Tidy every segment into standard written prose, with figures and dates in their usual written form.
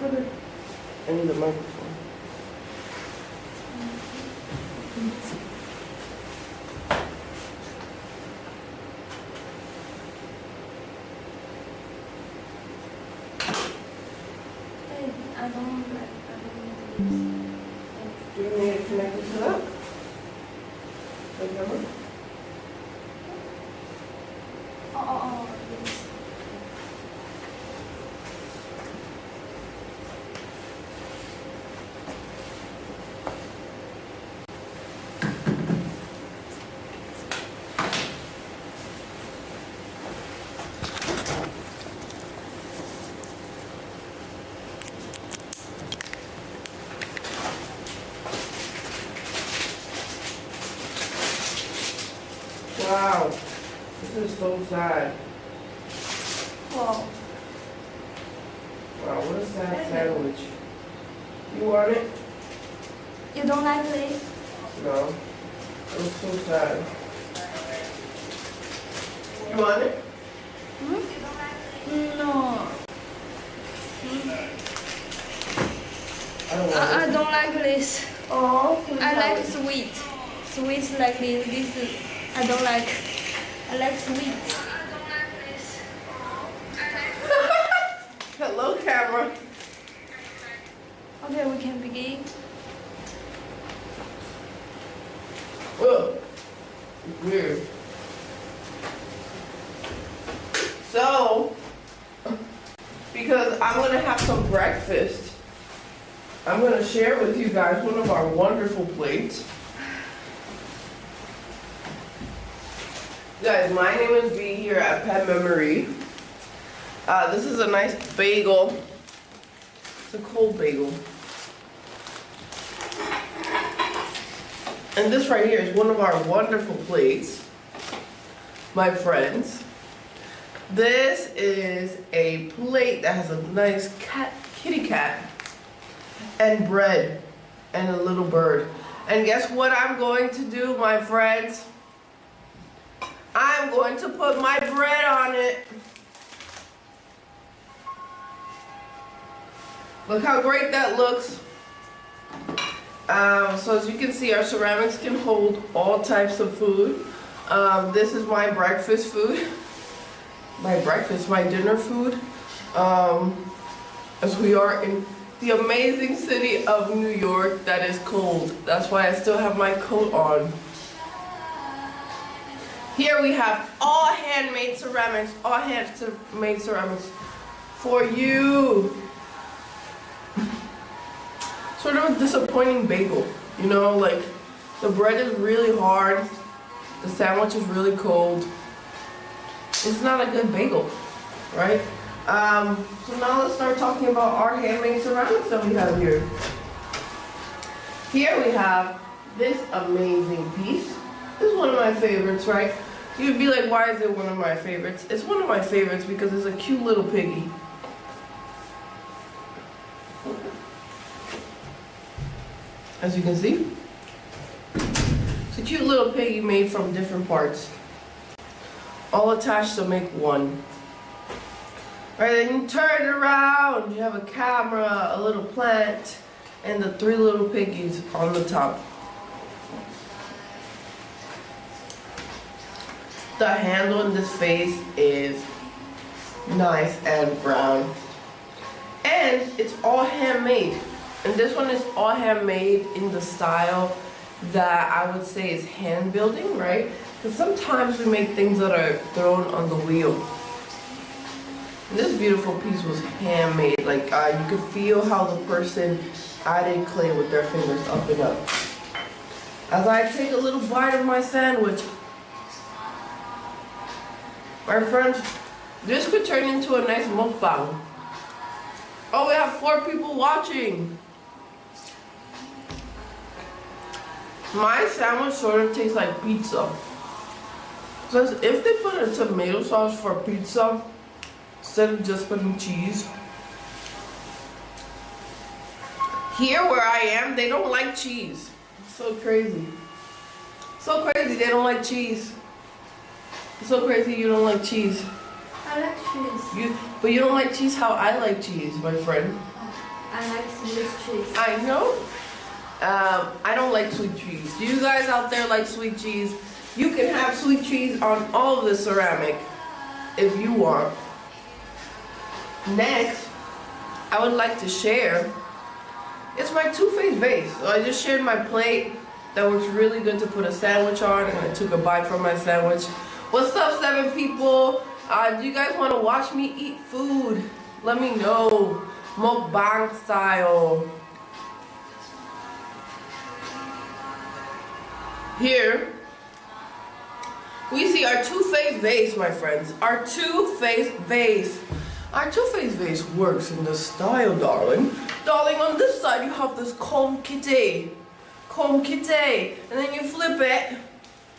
Put it in the microphone. I don't Do you need to connect it to that? The camera? yes. Wow, this is so sad. Wow. Wow, what a sad sandwich. You want it? You don't like this? No. It was so sad. You want it? No. I don't want I it. don't like this. Oh, I like sweet. Sweet like this. I don't like. I like sweet. Hello, camera. Okay, we can begin. Ugh. Weird. So, because I'm going to have some breakfast, I'm going to share with you guys one of our wonderful plates. Guys, my name is V here at Pet Memory. This is a nice bagel. It's a cold bagel. And this right here is one of our wonderful plates, my friends. This is a plate that has a nice kitty cat, and bread, and a little bird. And guess what I'm going to do, my friends? I'm going to put my bread on it. Look how great that looks. So as you can see, our ceramics can hold all types of food. This is my breakfast food. My dinner food. As we are in the amazing city of New York that is cold. That's why I still have my coat on. Here we have all handmade ceramics, for you. Sort of a disappointing bagel, you know, like the bread is really hard, the sandwich is really cold. It's not a good bagel, right? So now let's start talking about our handmade ceramics that we have here. Here we have this amazing piece. This is one of my favorites, right? You'd be like, why is it one of my favorites? It's one of my favorites because it's a cute little piggy. As you can see, it's a cute little piggy made from different parts, all attached to make one. Right, then you turn it around, you have a camera, a little plant, and the 3 little piggies on the top. The handle in this face is nice and brown. And it's all handmade. And this one is all handmade in the style that I would say is hand building, right? Because sometimes we make things that are thrown on the wheel. And this beautiful piece was handmade. Like you could feel how the person added clay with their fingers up and up. As I take a little bite of my sandwich, my friends, this could turn into a nice mukbang. Oh, we have 4 people watching. My sandwich sort of tastes like pizza. So if they put a tomato sauce for pizza, instead of just putting cheese. Here where I am, they don't like cheese. It's so crazy. So crazy, they don't like cheese. It's so crazy you don't like cheese. I like cheese. But you don't like cheese how I like cheese, my friend. I like sweet cheese. I know. I don't like sweet cheese. Do you guys out there like sweet cheese? You can have sweet cheese on all of the ceramic if you want. Next, I would like to share. It's my two-faced vase. So I just shared my plate. That works really good to put a sandwich on, and I took a bite from my sandwich. What's up, 7 people? Do you guys want to watch me eat food? Let me know. Mukbang style. Here, we see our two-faced vase, my friends. Our two-faced vase. Our two-faced vase works in this style, darling. Darling, on this side you have this calm kitty. Calm kitty. And then you flip it,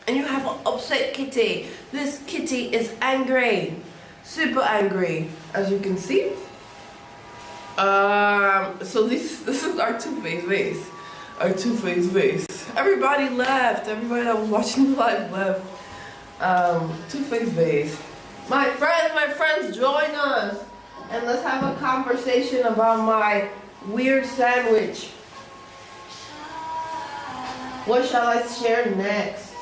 and you have an upset kitty. This kitty is angry. Super angry, as you can see. So this is our two-faced vase. Our two-faced vase. Everybody left. Everybody that was watching the live left. Two-faced vase. My friends, join us. And let's have a conversation about my weird sandwich. What shall I share next?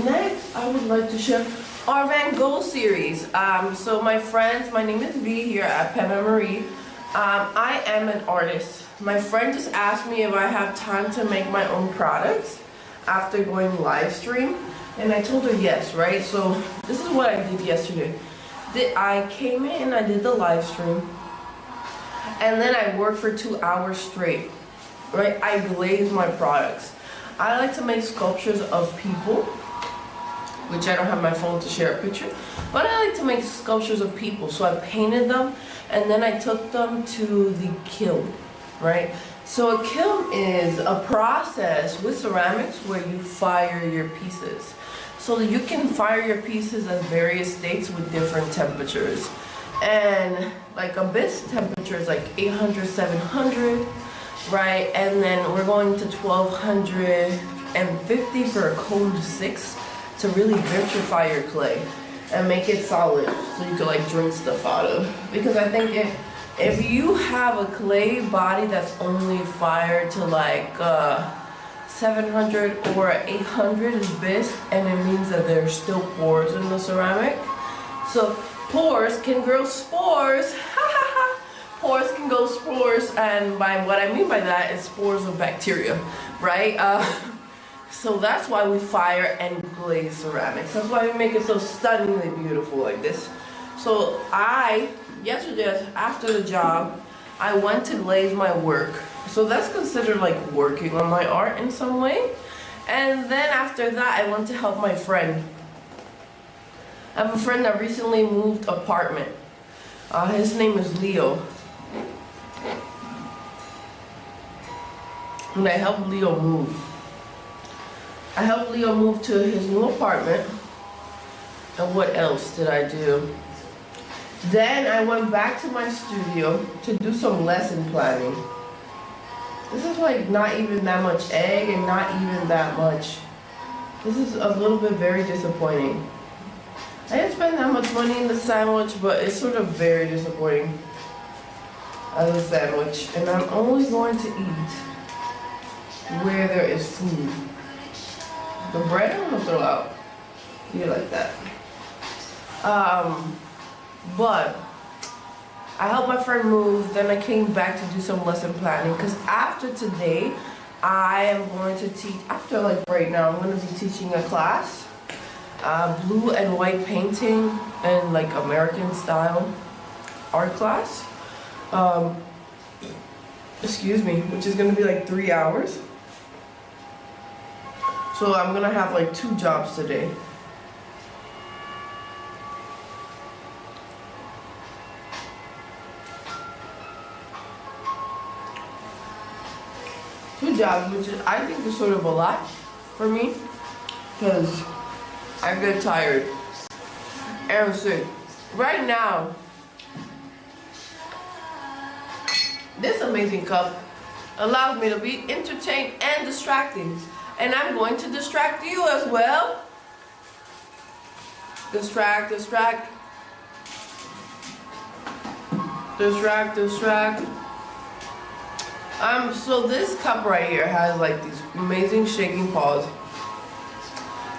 Next, I would like to share our Van Gogh series. So my friends, my name is V here at Pema Marie. I am an artist. My friend just asked me if I have time to make my own products after going live stream, and I told her yes, right? So this is what I did yesterday. I came in, I did the live stream, and then I worked for 2 hours straight, right? I glazed my products. I like to make sculptures of people, which I don't have my phone to share a picture, but I like to make sculptures of people. So I painted them, and then I took them to the kiln, right? So a kiln is a process with ceramics where you fire your pieces. So you can fire your pieces at various states with different temperatures. And like a best temperature is like 800, 700, right? And then we're going to 1250 for a cold 6 to really vitrify your clay and make it solid so you can like drink stuff out of. Because I think if you have a clay body that's only fired to like 700 or 800 is best, and it means that there's still pores in the ceramic. So pores can grow spores. Pores can grow spores, and by what I mean by that is spores of bacteria, right? So that's why we fire and glaze ceramics. That's why we make it so stunningly beautiful like this. So yesterday after the job, I went to glaze my work. So that's considered like working on my art in some way. And then after that, I went to help my friend. I have a friend that recently moved apartment. His name is Leo. And I helped Leo move. I helped Leo move to his new apartment. And what else did I do? Then I went back to my studio to do some lesson planning. This is like not even that much egg and not even that much. This is a little bit very disappointing. I didn't spend that much money in the sandwich, but it's sort of very disappointing as a sandwich. And I'm only going to eat where there is food. The bread I'm gonna throw out. You like that. But I helped my friend move, then I came back to do some lesson planning, because after today, I am going to teach, after like right now, I'm going to be teaching a class, blue and white painting and like American style art class, excuse me, which is going to be like 3 hours. So I'm going to have like 2 jobs today. Jobs, which is, I think is sort of a lot for me, because I get tired and sick. Right now, this amazing cup allows me to be entertained and distracting, and I'm going to distract you as well. Distract. Distract. So this cup right here has like these amazing shaking paws.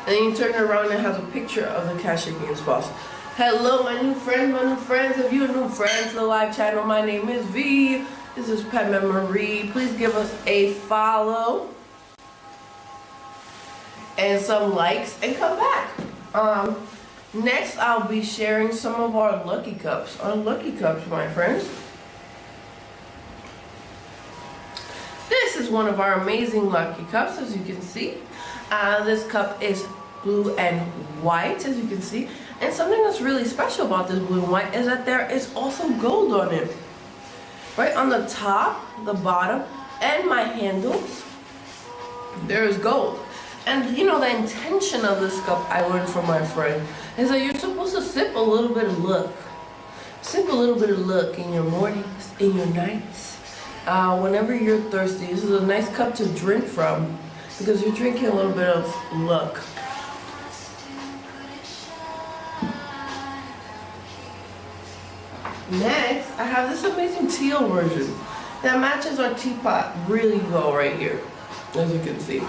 And you turn it around and it has a picture of the cat shaking its paws. Hello, my new friends. If you're new friends to the live channel, my name is V. This is Pet Memory. Please give us a follow and some likes and come back. Next, I'll be sharing some of our lucky cups. Our lucky cups, my friends. This is one of our amazing lucky cups, as you can see. This cup is blue and white, as you can see. And something that's really special about this blue and white is that there is also gold on it. Right on the top, the bottom, and my handles, there is gold. And you know, the intention of this cup, I learned from my friend, is that you're supposed to sip a little bit of luck. Sip a little bit of luck in your mornings, in your nights. Whenever you're thirsty, this is a nice cup to drink from because you're drinking a little bit of luck. Next, I have this amazing teal version that matches our teapot really well right here, as you can see.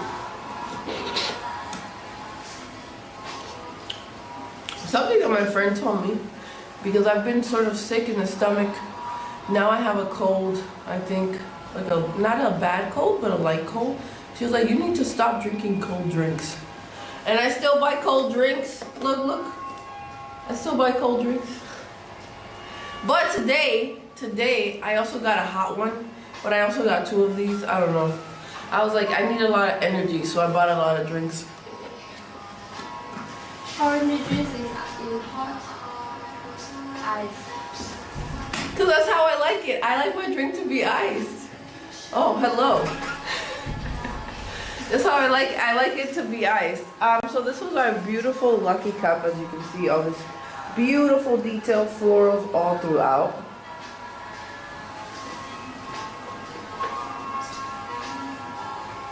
Something that my friend told me, because I've been sort of sick in the stomach. Now I have a cold, I think, like not a bad cold, but a light cold. She was like, you need to stop drinking cold drinks. And I still buy cold drinks. Look. I still buy cold drinks. But today, I also got a hot one, but I also got 2 of these. I don't know. I was like, I need a lot of energy, so I bought a lot of drinks. How many drinks is in hot ice? Because that's how I like it. I like my drink to be iced. Oh, hello. That's how I like it to be iced. So this was our beautiful lucky cup, as you can see, all this beautiful detailed florals all throughout.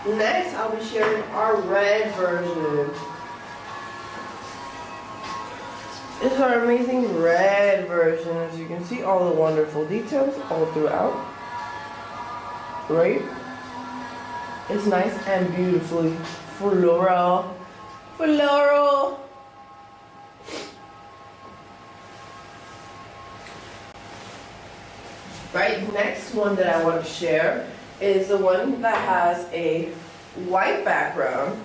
Next, I'll be sharing our red version. This is our amazing red version. As you can see, all the wonderful details all throughout. Right? It's nice and beautifully floral. Right, next one that I want to share is the one that has a white background.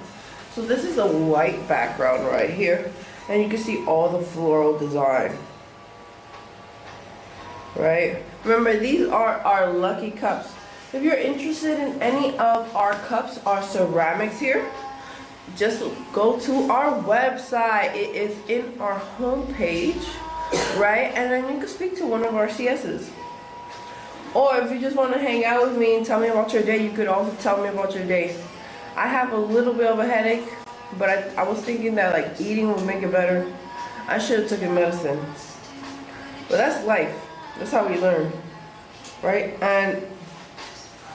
So this is a white background right here, and you can see all the floral design. Right? Remember, these are our lucky cups. If you're interested in any of our cups, our ceramics here, just go to our website. It is in our homepage, right? And then you can speak to one of our CSs. Or if you just want to hang out with me and tell me about your day, you could also tell me about your day. I have a little bit of a headache, but I was thinking that like eating would make it better. I should have taken medicine. But that's life. That's how we learn, right? And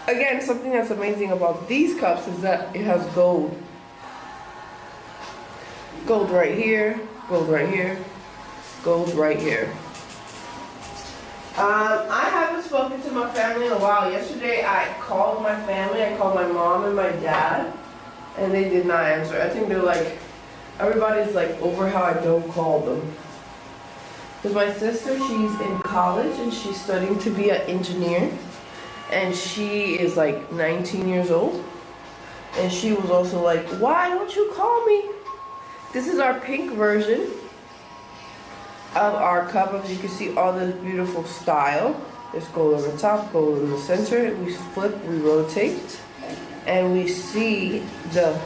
again, something that's amazing about these cups is that it has gold. Gold right here, gold right here, gold right here. I haven't spoken to my family in a while. Yesterday I called my family. I called my mom and my dad, and they did not answer. I think they're like, everybody's like over how I don't call them. Because my sister, she's in college and she's studying to be an engineer. And she is like 19 years old. And she was also like, why don't you call me? This is our pink version of our cup. As you can see, all this beautiful style. There's gold on the top, gold in the center. We flip, we rotate, and we see the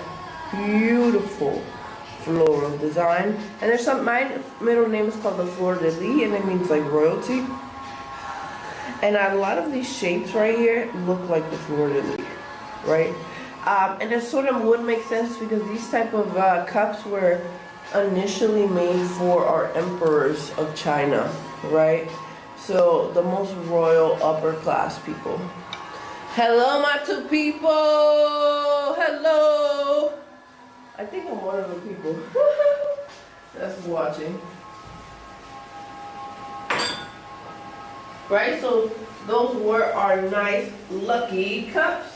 beautiful floral design. And there's some, my middle name is called the Fleur de Lis, and it means like royalty. And a lot of these shapes right here look like the Fleur de Lis, right? And it sort of would make sense because these type of cups were initially made for our emperors of China, right? So the most royal upper class people. Hello, my 2 people. Hello. I think I'm one of the people that's watching. right? So those were our nice lucky cups.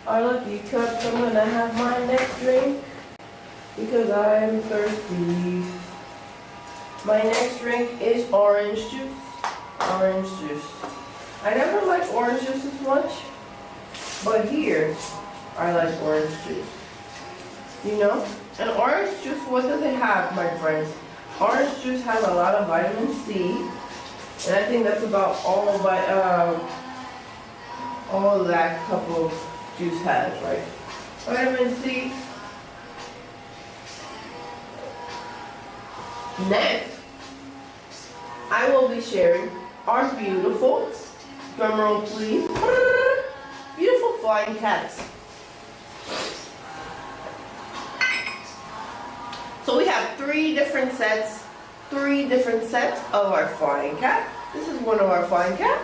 Our lucky cups. I'm gonna have my next drink because I'm thirsty. My next drink is orange juice. Orange juice. I never liked orange juice as much, but here I like orange juice. You know? And orange juice, what does it have, my friends? Orange juice has a lot of vitamin C, and I think that's about all that cup of juice has, right? Vitamin C. Next, I will be sharing our beautiful, drumroll please, beautiful flying cats. So we have three different sets of our flying cat. This is one of our flying cat.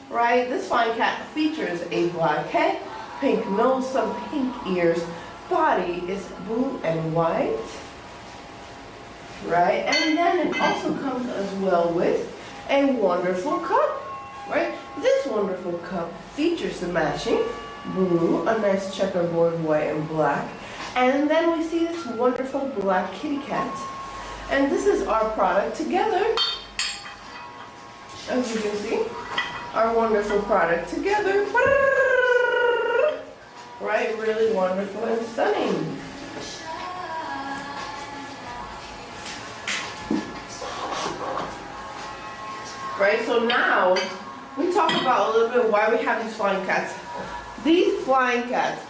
Right, this flying cat features a black head, pink nose, some pink ears. Body is blue and white. Right, and then it also comes as well with a wonderful cup. Right, this wonderful cup features the matching blue, a nice checkerboard white and black. And then we see this wonderful black kitty cat. And this is our product together. As you can see, our wonderful product together. Right, really wonderful and stunning. Right, so now we talk about a little bit why we have these flying cats. These flying cats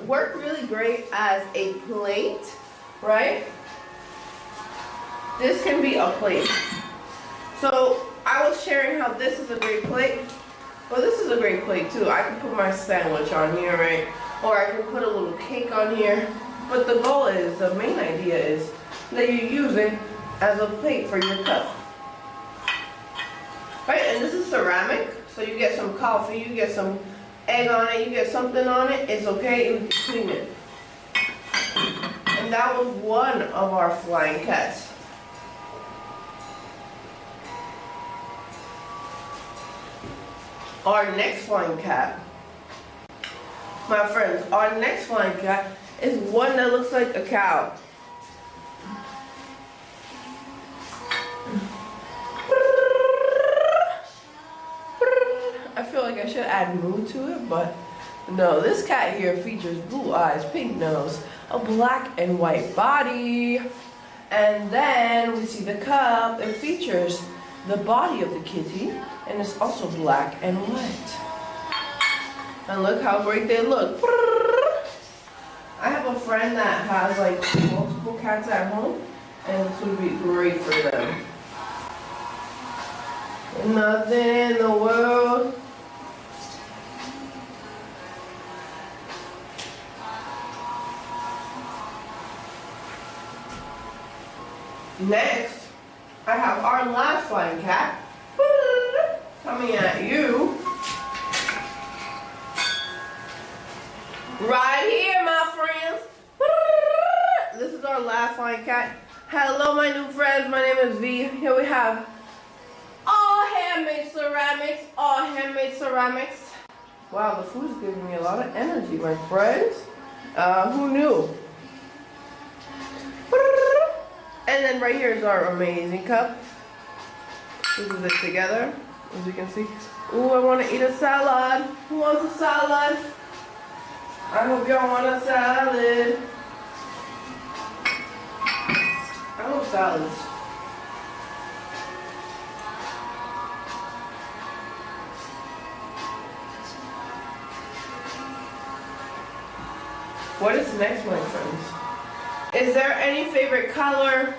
work really great as a plate, right? This can be a plate. So I was sharing how this is a great plate. Well, this is a great plate too. I can put my sandwich on here, right? Or I can put a little cake on here. But the goal is, the main idea is that you use it as a plate for your cup. Right, and this is ceramic, so you get some coffee, you get some egg on it, you get something on it, it's okay, you can clean it. And that was one of our flying cats. Our next flying cat, my friends, our next flying cat is one that looks like a cow. I feel like I should add mood to it, but no, this cat here features blue eyes, pink nose, a black and white body. And then we see the cup. It features the body of the kitty, and it's also black and white. And look how great they look. I have a friend that has like multiple cats at home, and this would be great for them. Nothing in the world. Next, I have our last flying cat coming at you. Right here, my friends. This is our last flying cat. Hello, my new friends. My name is V. Here we have all handmade ceramics. All handmade ceramics. Wow, the food's giving me a lot of energy, my friends. Who knew? And then right here is our amazing cup. This is it together, as you can see. Ooh, I want to eat a salad. Who wants a salad? I hope y'all want a salad. I love salads. What is next, my friends? Is there any favorite color?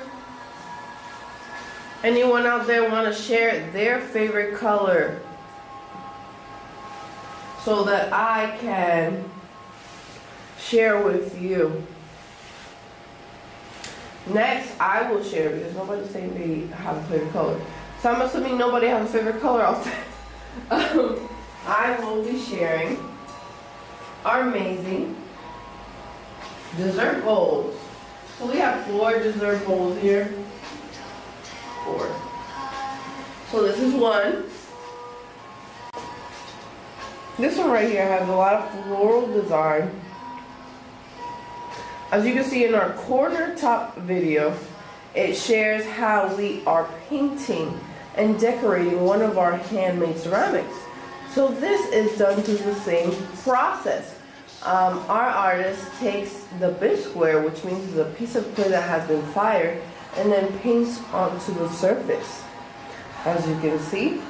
Anyone out there want to share their favorite color so that I can share with you? Next, I will share because nobody's saying they have a favorite color. So I'm assuming nobody has a favorite color out there. I will be sharing our amazing dessert bowls. So we have 4 dessert bowls here. So this is one. This one right here has a lot of floral design. As you can see in our corner top video, it shares how we are painting and decorating one of our handmade ceramics. So this is done through the same process. Our artist takes the bench square, which means it's a piece of clay that has been fired, and then paints onto the surface, as you can see.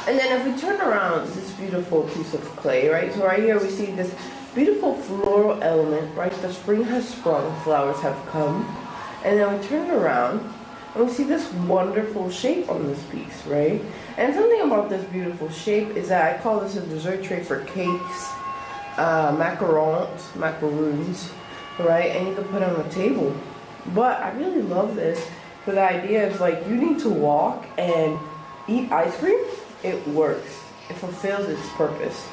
And then if we turn around this beautiful piece of clay, right? So right here we see this beautiful floral element, right? The spring has sprung, flowers have come. And then we turn it around and we see this wonderful shape on this piece, right? And something about this beautiful shape is that I call this a dessert tray for cakes, macaroons, right? And you can put it on a table. But I really love this, for the idea is like you need to walk and eat ice cream. It works. It fulfills its purpose.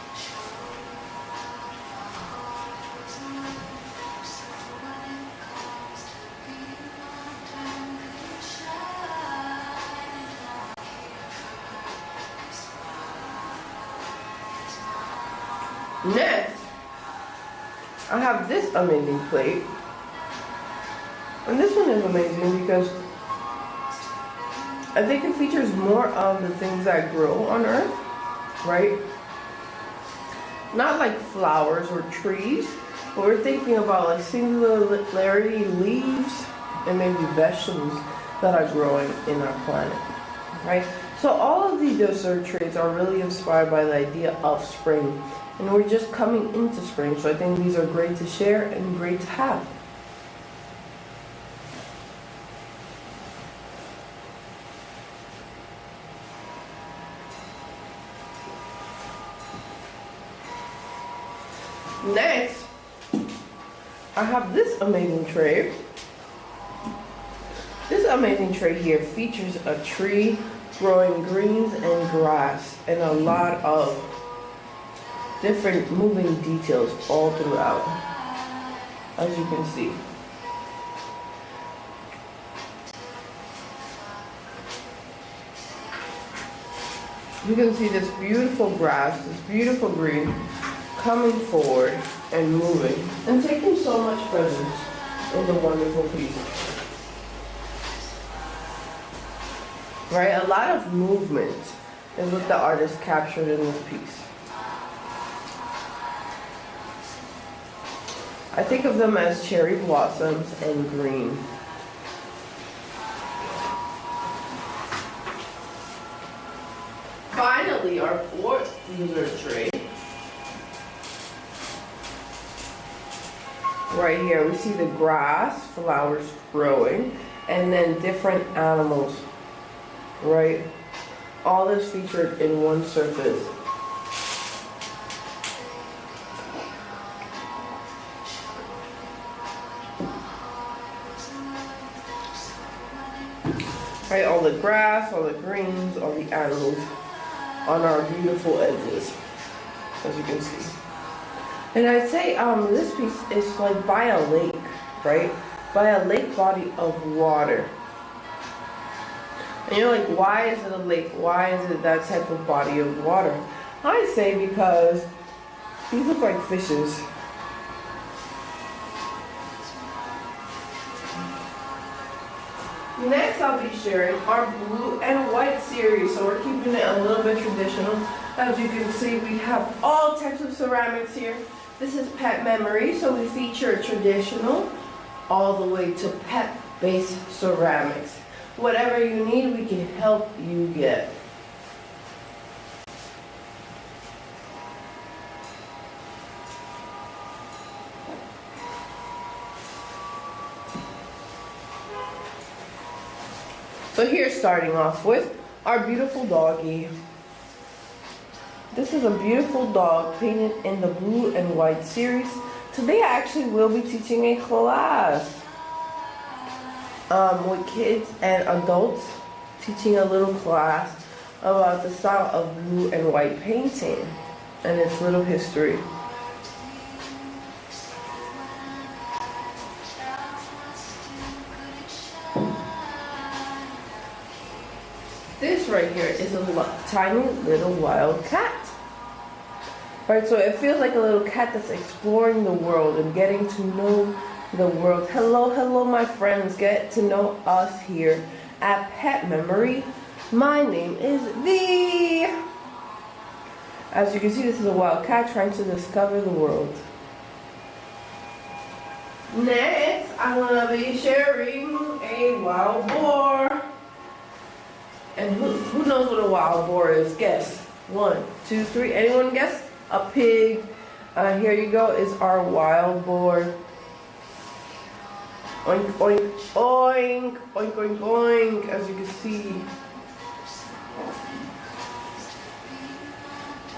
Next, I have this amazing plate. And this one is amazing because I think it features more of the things that grow on Earth, right? Not like flowers or trees, but we're thinking about like singularity leaves and maybe vegetables that are growing in our planet, right? So all of the dessert trays are really inspired by the idea of spring. And we're just coming into spring, so I think these are great to share and great to have. Next, I have this amazing tray. This amazing tray here features a tree growing greens and grass and a lot of different moving details all throughout, as you can see. You can see this beautiful grass, this beautiful green coming forward and moving and taking so much presence in the wonderful piece. Right, a lot of movement is what the artist captured in this piece. I think of them as cherry blossoms and green. Finally, our fourth dessert tray. Right here, we see the grass, flowers growing, and then different animals, right? All this featured in one surface. Right, all the grass, all the greens, all the animals on our beautiful edges, as you can see. And I'd say this piece is like by a lake, right? By a lake body of water. And you're like, why is it a lake? Why is it that type of body of water? I say because these look like fishes. Next, I'll be sharing our blue and white series. So we're keeping it a little bit traditional. As you can see, we have all types of ceramics here. This is pet memory, so we feature traditional all the way to pet-based ceramics. Whatever you need, we can help you get. So here's starting off with our beautiful doggy. This is a beautiful dog painted in the blue and white series. Today I actually will be teaching a class with kids and adults, teaching a little class about the style of blue and white painting and its little history. right here is a tiny little wild cat. Right, so it feels like a little cat that's exploring the world and getting to know the world. Hello, hello, my friends. Get to know us here at Pet Memory. My name is V. As you can see, this is a wild cat trying to discover the world. Next, I'm gonna be sharing a wild boar. And who knows what a wild boar is? Guess. 1, 2, 3. Anyone guess? A pig. Here you go is our wild boar. Oink, oink, oink, oink, oink, oink, as you can see.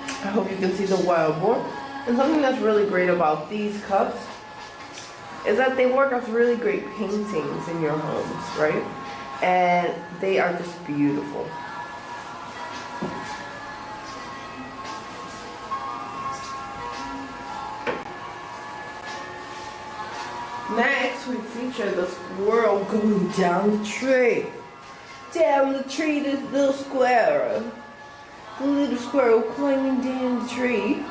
I hope you can see the wild boar. And something that's really great about these cups is that they work as really great paintings in your homes, right? And they are just beautiful. Next, we feature the squirrel going down the tree. Down the tree, this little squirrel. The little squirrel climbing down the tree.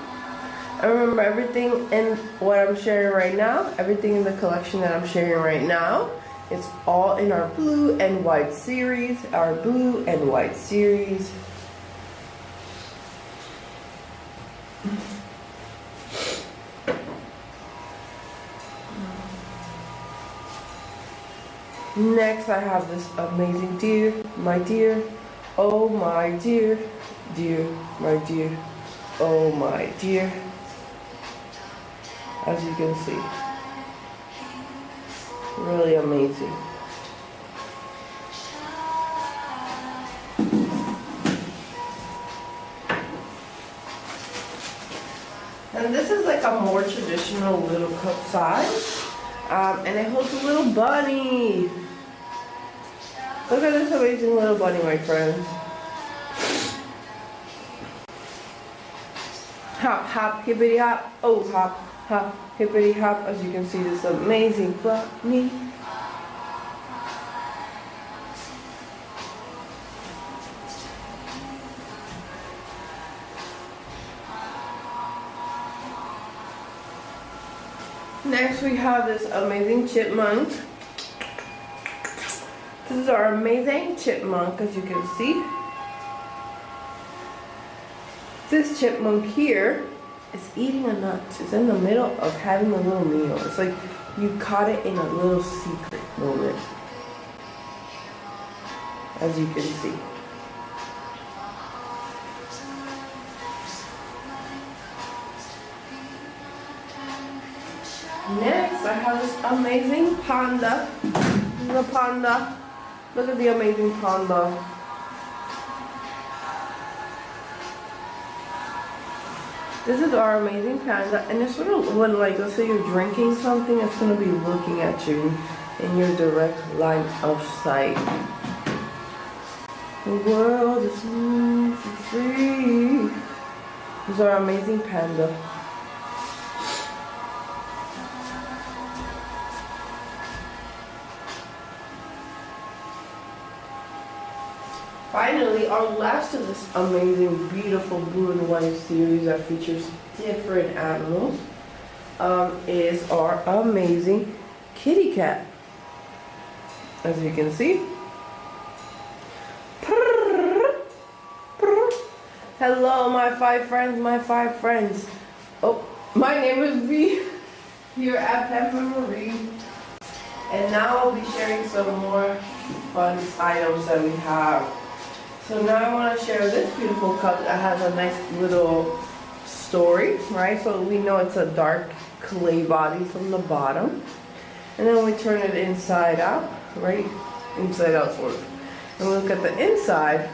I remember everything in what I'm sharing right now, everything in the collection that I'm sharing right now, it's all in our blue and white series, our blue and white series. Next, I have this amazing deer, my dear, oh my dear, dear, my dear, oh my dear. As you can see, really amazing. And this is like a more traditional little cup size, and it holds a little bunny. Look at this amazing little bunny, my friends. Hop, hop, hippity hop, oh hop, hop, hippity hop. As you can see, this amazing bunny. Next, we have this amazing chipmunk. This is our amazing chipmunk, as you can see. This chipmunk here is eating a nut. It's in the middle of having a little meal. It's like you caught it in a little secret moment, as you can see. Next, I have this amazing panda. This is a panda. Look at the amazing panda. This is our amazing panda, and it's sort of when, like, let's say you're drinking something, it's going to be looking at you in your direct line of sight. The world is free. This is our amazing panda. Finally, our last of this amazing, beautiful blue and white series that features different animals is our amazing kitty cat. As you can see. Hello, my 5 friends, my 5 friends. Oh, my name is V here at Pet Memory. And now I'll be sharing some more fun items that we have. So now I want to share this beautiful cup that has a nice little story, right? So we know it's a dark clay body from the bottom. And then we turn it inside out, right? Inside out sort of. And we look at the inside,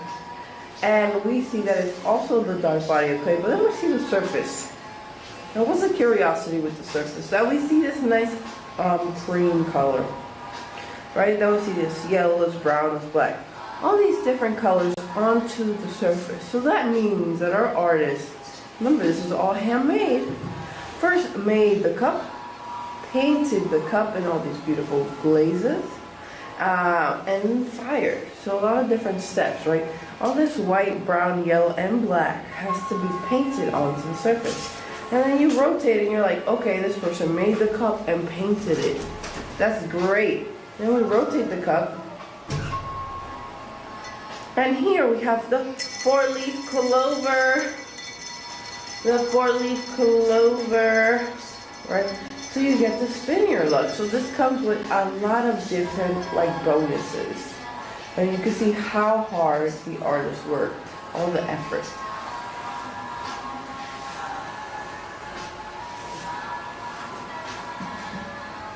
and we see that it's also the dark body of clay, but then we see the surface. Now what's the curiosity with the surface? That we see this nice cream color, right? Then we see this yellow, this brown, this black. All these different colors onto the surface. So that means that our artist, remember this is all handmade, first made the cup, painted the cup in all these beautiful glazes, and fire. So a lot of different steps, right? All this white, brown, yellow, and black has to be painted onto the surface. And then you rotate and you're like, okay, this person made the cup and painted it. That's great. Then we rotate the cup. And here we have the 4-leaf clover. The 4-leaf clover, right? So you get to spin your luck. So this comes with a lot of different like bonuses. And you can see how hard the artist worked, all the effort.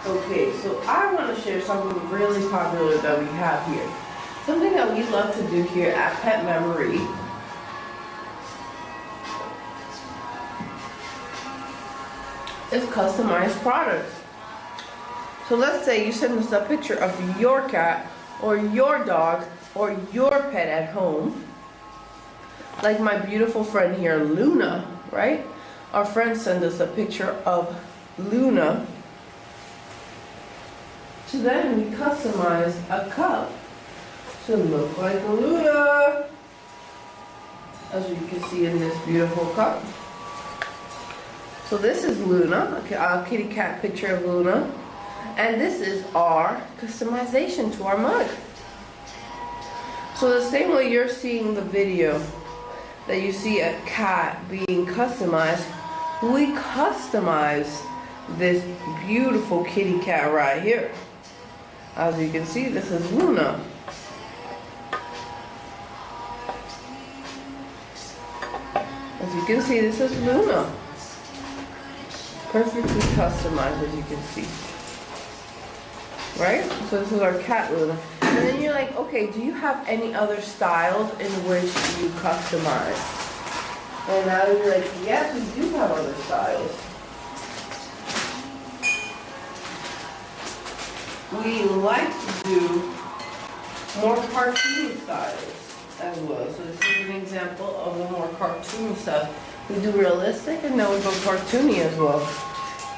Okay, so I want to share something really popular that we have here. Something that we love to do here at Pet Memory is customized products. So let's say you send us a picture of your cat or your dog or your pet at home. Like my beautiful friend here, Luna, right? Our friend sent us a picture of Luna. So then we customize a cup to look like Luna, as you can see in this beautiful cup. So this is Luna, a kitty cat picture of Luna. And this is our customization to our mug. So the same way you're seeing the video that you see a cat being customized, we customize this beautiful kitty cat right here. As you can see, this is Luna. As you can see, this is Luna. Perfectly customized, as you can see. Right? So this is our cat Luna. And then you're like, okay, do you have any other styles in which you customize? And now you're like, yes, we do have other styles. We like to do more cartoony styles as well. So this is an example of the more cartoony stuff. We do realistic and then we go cartoony as well.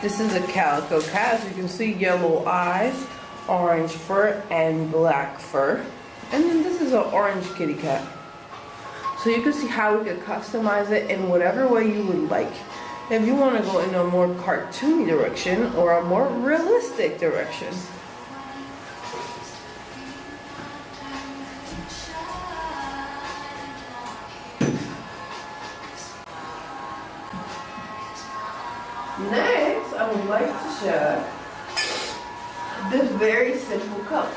This is a calico cat. As you can see, yellow eyes, orange fur, and black fur. And then this is an orange kitty cat. So you can see how we could customize it in whatever way you would like. If you want to go in a more cartoony direction or a more realistic direction. Next, I would like to share this very simple cup.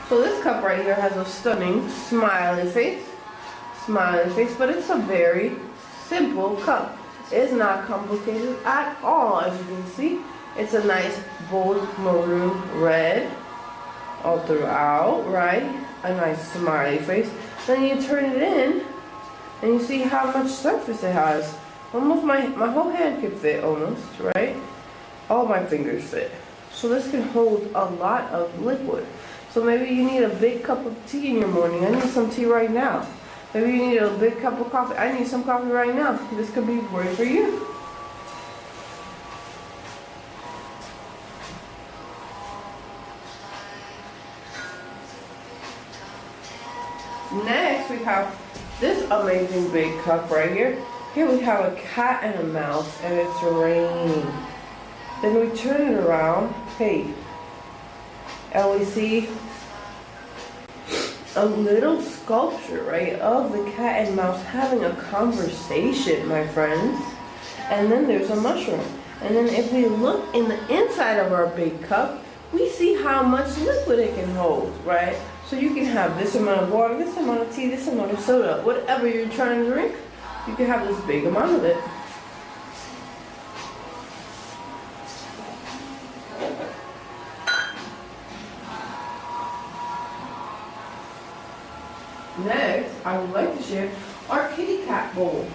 So this cup right here has a stunning smiley face, but it's a very simple cup. It's not complicated at all, as you can see. It's a nice bold maroon red all throughout, right? A nice smiley face. Then you turn it in, and you see how much surface it has. Almost my whole hand could fit almost, right? All my fingers fit. So this can hold a lot of liquid. So maybe you need a big cup of tea in your morning. I need some tea right now. Maybe you need a big cup of coffee. I need some coffee right now. This could be great for you. Next, we have this amazing big cup right here. Here we have a cat and a mouse, and it's raining. Then we turn it around, hey, and we see a little sculpture, right, of the cat and mouse having a conversation, my friends. And then there's a mushroom. And then if we look in the inside of our big cup, we see how much liquid it can hold, right? So you can have this amount of water, this amount of tea, this amount of soda, whatever you're trying to drink, you can have this big amount of it. Next, I would like to share our kitty cat bowl.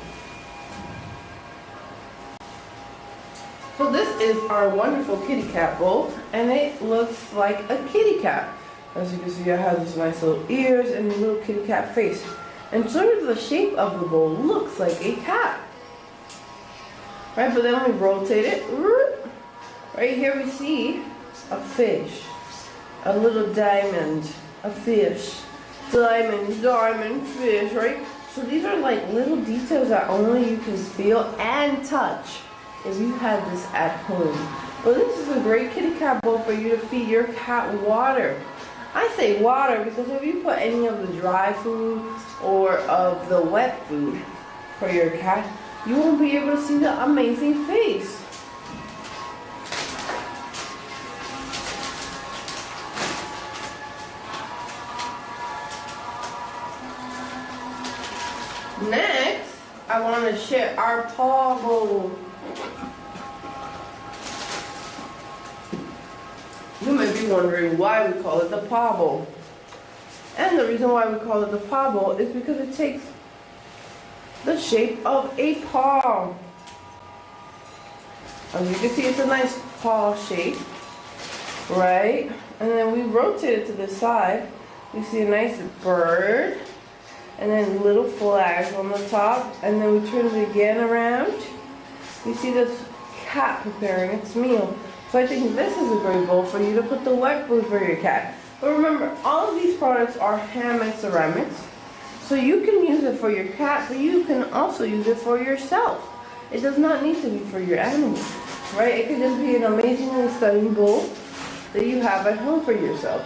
So this is our wonderful kitty cat bowl, and it looks like a kitty cat. As you can see, it has this nice little ears and a little kitty cat face. And sort of the shape of the bowl looks like a cat. Right, but then we rotate it. Right here we see a fish, a little diamond, a fish, diamond, fish, right? So these are like little details that only you can feel and touch if you had this at home. But this is a great kitty cat bowl for you to feed your cat water. I say water because if you put any of the dry food or of the wet food for your cat, you won't be able to see the amazing face. Next, I want to share our paw bowl. You may be wondering why we call it the paw bowl. And the reason why we call it the paw bowl is because it takes the shape of a paw. As you can see, it's a nice paw shape, right? And then we rotate it to the side. You see a nice bird, and then little flags on the top, and then we turn it again around. You see this cat preparing its meal. So I think this is a great bowl for you to put the wet food for your cat. But remember, all of these products are handmade ceramics. So you can use it for your cat, but you can also use it for yourself. It does not need to be for your animal, right? It could just be an amazingly stunning bowl that you have at home for yourself.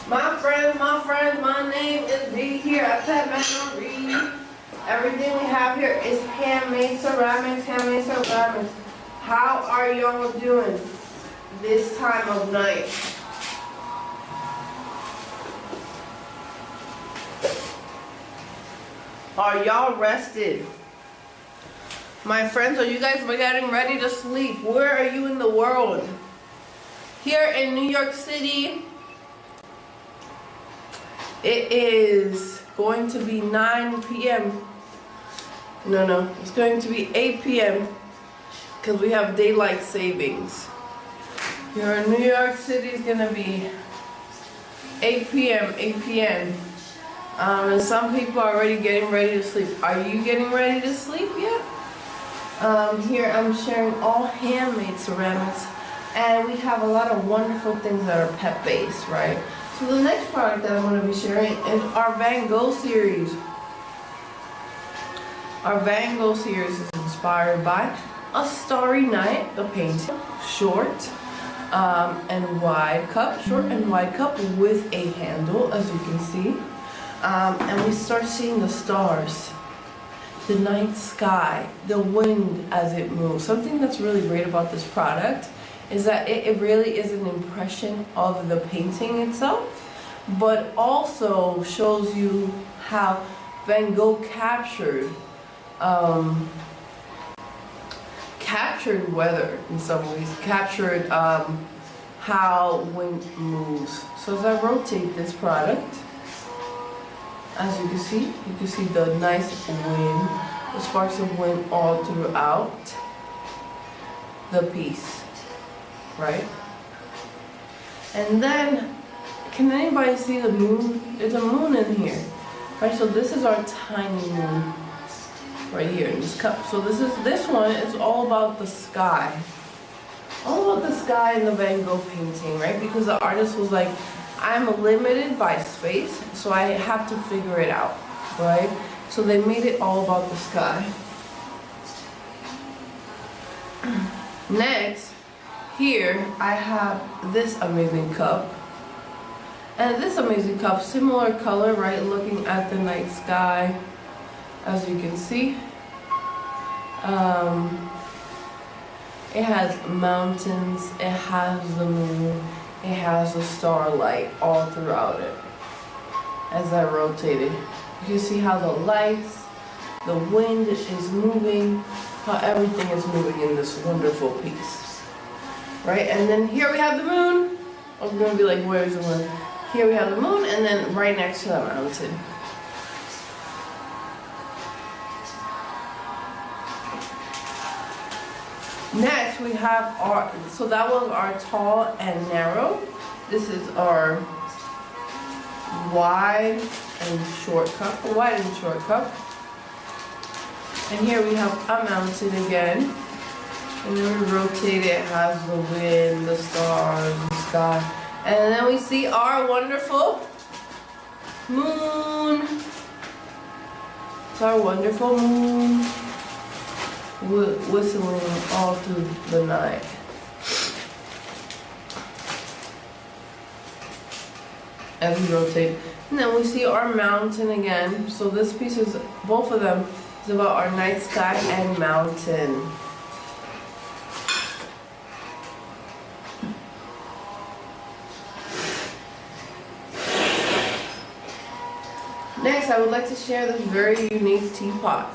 My friends, my name is V here at Pet Memory. Everything we have here is handmade ceramics, How are y'all doing this time of night? Are y'all rested? My friends, are you guys getting ready to sleep? Where are you in the world? Here in New York City, it is going to be 9 p.m. No, it's going to be 8 p.m. because we have daylight savings. Here in New York City, it's going to be 8 p.m. And some people are already getting ready to sleep. Are you getting ready to sleep yet? Here I'm sharing all handmade ceramics, and we have a lot of wonderful things that are pet-based, right? So the next product that I'm going to be sharing is our Van Gogh series. Our Van Gogh series is inspired by A Starry Night, the painting, short and wide cup, with a handle, as you can see. And we start seeing the stars, the night sky, the wind as it moves. Something that's really great about this product is that it really is an impression of the painting itself, but also shows you how Van Gogh captured weather in some ways, captured how wind moves. So as I rotate this product, as you can see the nice wind, the sparks of wind all throughout the piece, right? And then, can anybody see the moon? There's a moon in here, right? So this is our tiny moon right here in this cup. So this one is all about the sky. All about the sky in the Van Gogh painting, right? Because the artist was like, I'm limited by space, so I have to figure it out, right? So they made it all about the sky. Next, here I have this amazing cup. And this amazing cup, similar color, right? Looking at the night sky, as you can see. It has mountains, it has the moon, it has the starlight all throughout it. As I rotate it, you can see how the lights, the wind is moving, how everything is moving in this wonderful piece. Right, and then here we have the moon. I was gonna be like, where's the moon? Here we have the moon, and then right next to the mountain. Next we have our, so that was our tall and narrow. This is our wide and short cup, And here we have a mountain again. And then we rotate it, it has the wind, the stars, the sky. And then we see our wonderful moon. It's our wonderful moon whistling all through the night. As we rotate. And then we see our mountain again. So this piece is, both of them, is about our night sky and mountain. Next, I would like to share this very unique teapot.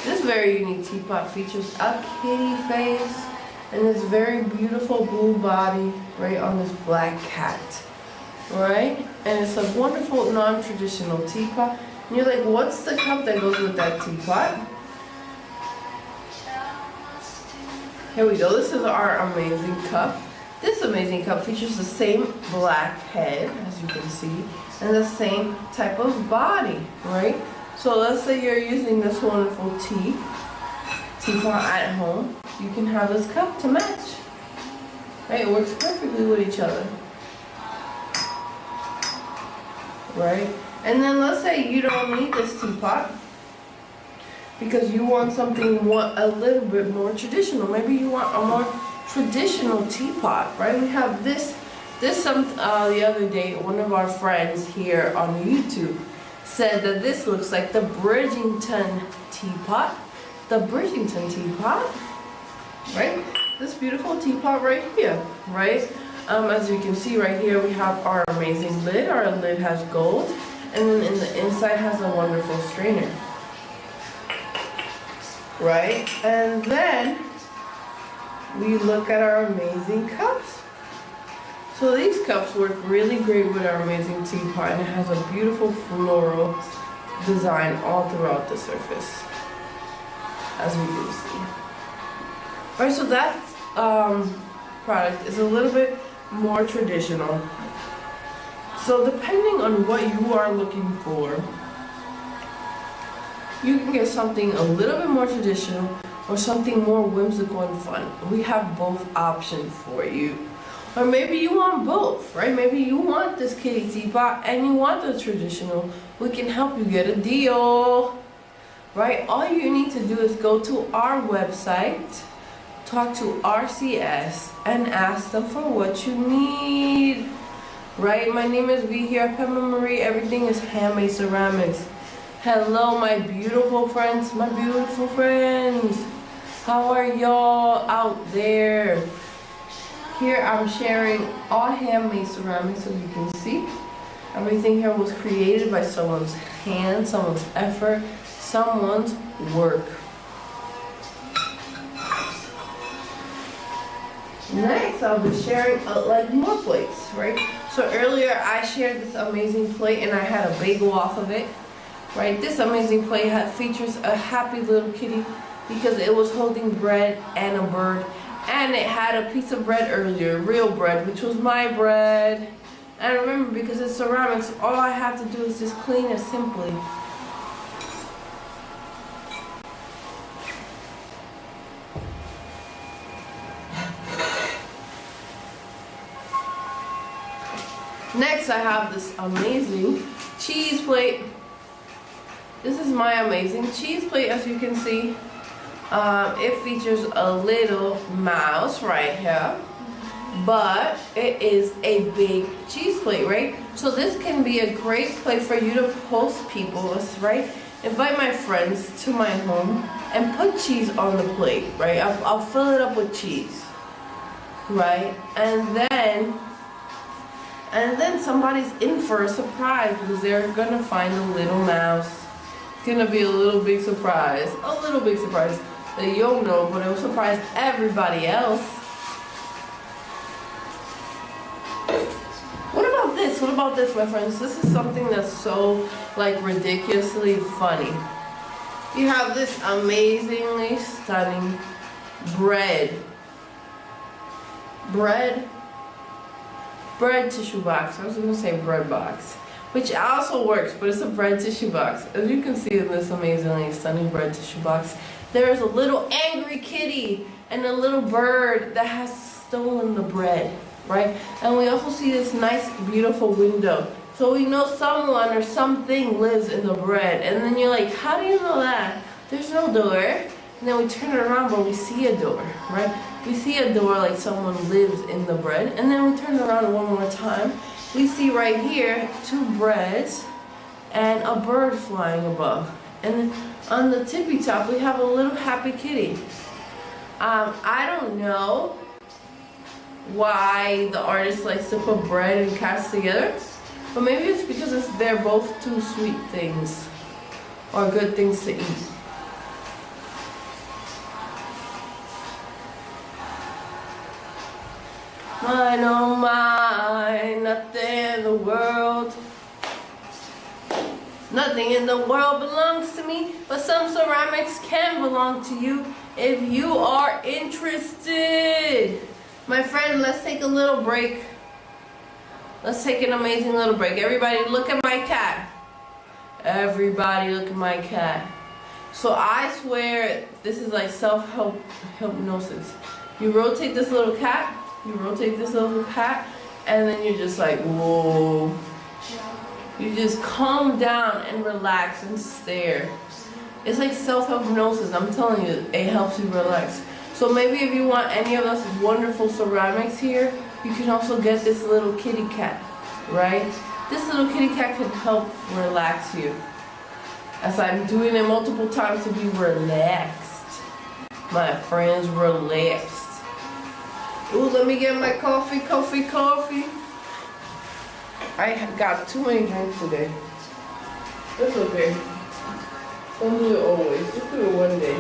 This very unique teapot features a kitty face and this very beautiful blue body right on this black cat. Right? And it's a wonderful non-traditional teapot. And you're like, what's the cup that goes with that teapot? Here we go. This is our amazing cup. This amazing cup features the same black head, as you can see, and the same type of body, right? So let's say you're using this wonderful teapot at home. You can have this cup to match. Right? It works perfectly with each other. Right? And then let's say you don't need this teapot because you want something a little bit more traditional. Maybe you want a more traditional teapot, right? We have this the other day, one of our friends here on YouTube said that this looks like the Bridgerton teapot. The Bridgerton teapot, right? This beautiful teapot right here, right? As you can see right here, we have our amazing lid. Our lid has gold, and then in the inside has a wonderful strainer, right? And then we look at our amazing cups. So these cups work really great with our amazing teapot, and it has a beautiful floral design all throughout the surface, as we can see. Alright, so that product is a little bit more traditional. So depending on what you are looking for, you can get something a little bit more traditional or something more whimsical and fun. We have both options for you. Or maybe you want both, right? Maybe you want this kitty teapot and you want the traditional. We can help you get a deal, right? All you need to do is go to our website, talk to RCS, and ask them for what you need, right? My name is V here at Pema Marie. Everything is handmade ceramics. Hello, my beautiful friends, my beautiful friends. How are y'all out there? Here I'm sharing all handmade ceramics, as you can see. Everything here was created by someone's hand, someone's effort, someone's work. Next, I'll be sharing like more plates, right? So earlier I shared this amazing plate and I had a bagel off of it, right? This amazing plate features a happy little kitty because it was holding bread and a bird. And it had a piece of bread earlier, real bread, which was my bread. And remember, because it's ceramics, all I have to do is just clean it simply. Next, I have this amazing cheese plate. This is my amazing cheese plate, as you can see. It features a little mouse right here, but it is a big cheese plate, right? So this can be a great plate for you to host people, right? Invite my friends to my home and put cheese on the plate, right? I'll fill it up with cheese, right? And then somebody's in for a surprise because they're gonna find a little mouse. It's gonna be a little big surprise, that you'll know, but it will surprise everybody else. What about this? What about this, my friends? This is something that's so, like, ridiculously funny. You have this amazingly stunning bread tissue box. I was gonna say bread box, which also works, but it's a bread tissue box. As you can see in this amazingly stunning bread tissue box, there is a little angry kitty and a little bird that has stolen the bread, right? And we also see this nice, beautiful window. So we know someone or something lives in the bread. And then you're like, how do you know that? There's no door. And then we turn it around, but we see a door, right? We see a door like someone lives in the bread. And then we turn around one more time. We see right here 2 breads and a bird flying above. And then on the tippy top, we have a little happy kitty. I don't know why the artist likes to put bread and cats together, but maybe it's because they're both 2 sweet things or good things to eat. Mine, oh mine, nothing in the world belongs to me, but some ceramics can belong to you if you are interested. My friend, let's take a little break. Let's take an amazing little break. Everybody look at my cat. Everybody look at my cat. So I swear this is like self-help hypnosis. You rotate this little cat, and then you're just like, whoa. You just calm down and relax and stare. It's like self-hypnosis. I'm telling you, it helps you relax. So maybe if you want any of those wonderful ceramics here, you can also get this little kitty cat, right? This little kitty cat can help relax you. As I'm doing it multiple times to be relaxed. My friends, relaxed. Ooh, let me get my coffee. I got too many drinks today. That's okay. Don't do it always. Just do it one day.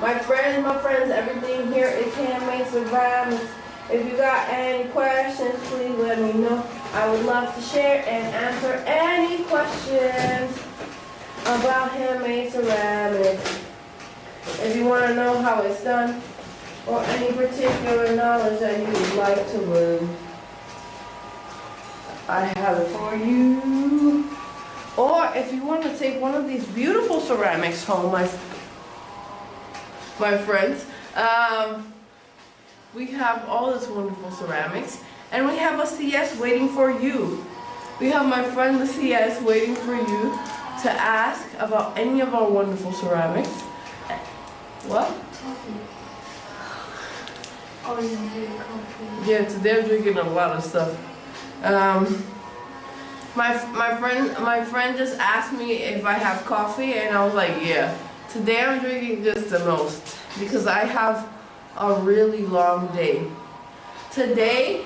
My friends, everything here is handmade ceramics. If you got any questions, please let me know. I would love to share and answer any questions about handmade ceramics. If you want to know how it's done or any particular knowledge that you would like to learn, I have it for you. Or if you want to take one of these beautiful ceramics home, my friends, we have all this wonderful ceramics, and we have a CS waiting for you. We have my friend the CS waiting for you to ask about any of our wonderful ceramics. What? Oh, you're drinking coffee. Yeah, today I'm drinking a lot of stuff. My friend just asked me if I have coffee, and I was like, yeah. Today I'm drinking just the most because I have a really long day. Today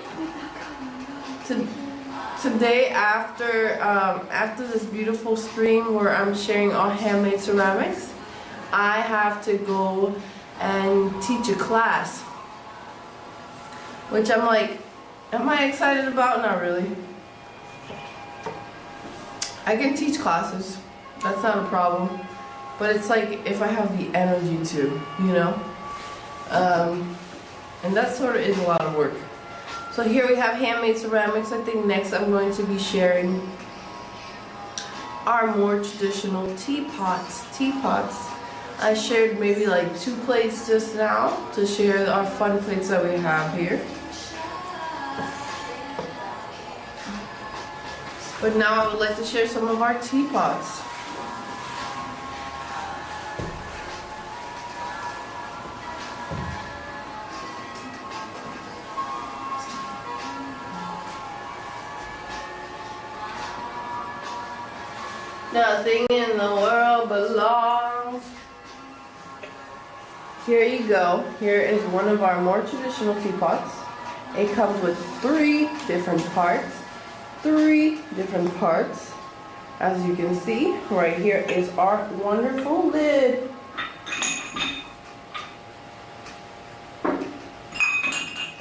after this beautiful stream where I'm sharing all handmade ceramics, I have to go and teach a class, which I'm like, am I excited about? Not really. I can teach classes, that's not a problem, but it's like if I have the energy to, you know? And that sort of is a lot of work. So here we have handmade ceramics. I think next I'm going to be sharing our more traditional teapots. I shared maybe like 2 plates just now to share our fun plates that we have here. But now I would like to share some of our teapots. Nothing in the world belongs. Here you go. Here is one of our more traditional teapots. It comes with 3 different parts. 3 different parts. As you can see, right here is our wonderful lid.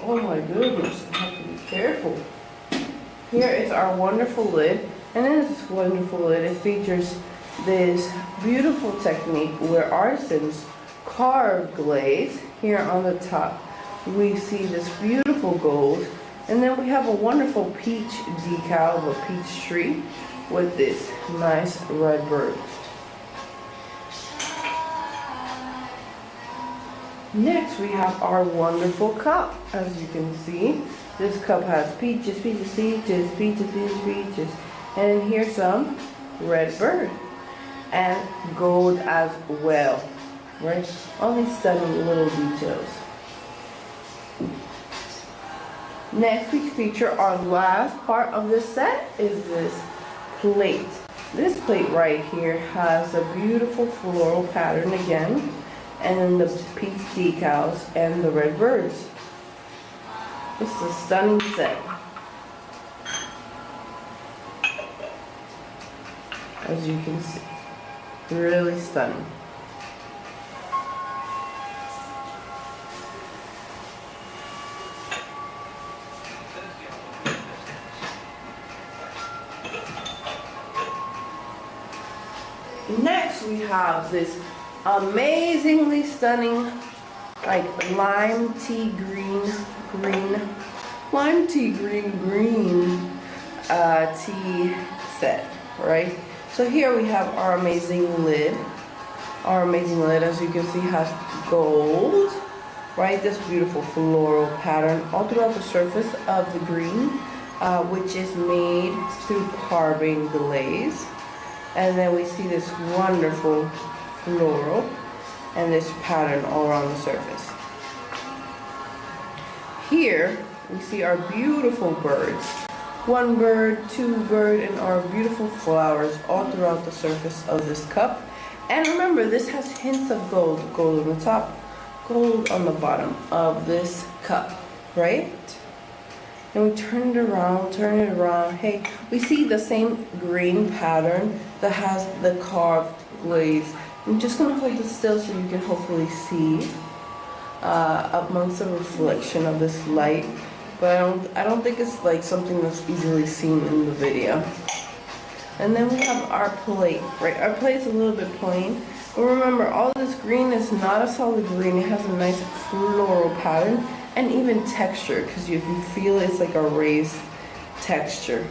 Oh my goodness, I have to be careful. Here is our wonderful lid. And in this wonderful lid, it features this beautiful technique where artisans carve glaze. Here on the top, we see this beautiful gold. And then we have a wonderful peach decal of a peach tree with this nice red bird. Next, we have our wonderful cup. As you can see, this cup has peaches, peaches, peaches, peaches, peaches, peaches. And here's some red bird and gold as well, right? All these stunning little details. Next, we feature our last part of this set is this plate. This plate right here has a beautiful floral pattern again, and then the peach decals and the red birds. This is a stunning set. As you can see, really stunning. Next, we have this amazingly stunning, like lime tea green tea set, right? So here we have our amazing lid. Our amazing lid, as you can see, has gold, right? This beautiful floral pattern all throughout the surface of the green, which is made through carving glaze. And then we see this wonderful floral and this pattern all around the surface. Here we see our beautiful birds. One bird, two bird, and our beautiful flowers all throughout the surface of this cup. And remember, this has hints of gold. Gold on the top, gold on the bottom of this cup, right? And we turn it around. Hey, we see the same green pattern that has the carved glaze. I'm just gonna hold it still so you can hopefully see amongst the reflection of this light. But I don't think it's like something that's easily seen in the video. And then we have our plate, right? Our plate's a little bit plain. But remember, all this green is not a solid green. It has a nice floral pattern. And even texture, because if you feel it's like a raised texture.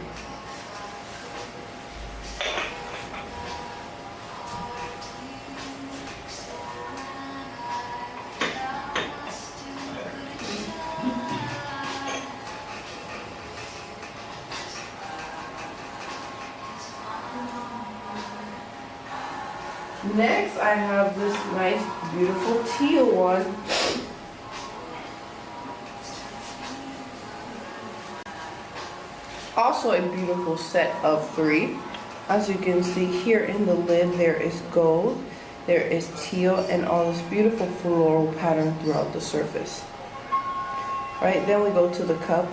Next, I have this nice, beautiful teal one. Also a beautiful set of 3. As you can see here in the lid, there is gold, there is teal, and all this beautiful floral pattern throughout the surface. Right, then we go to the cup.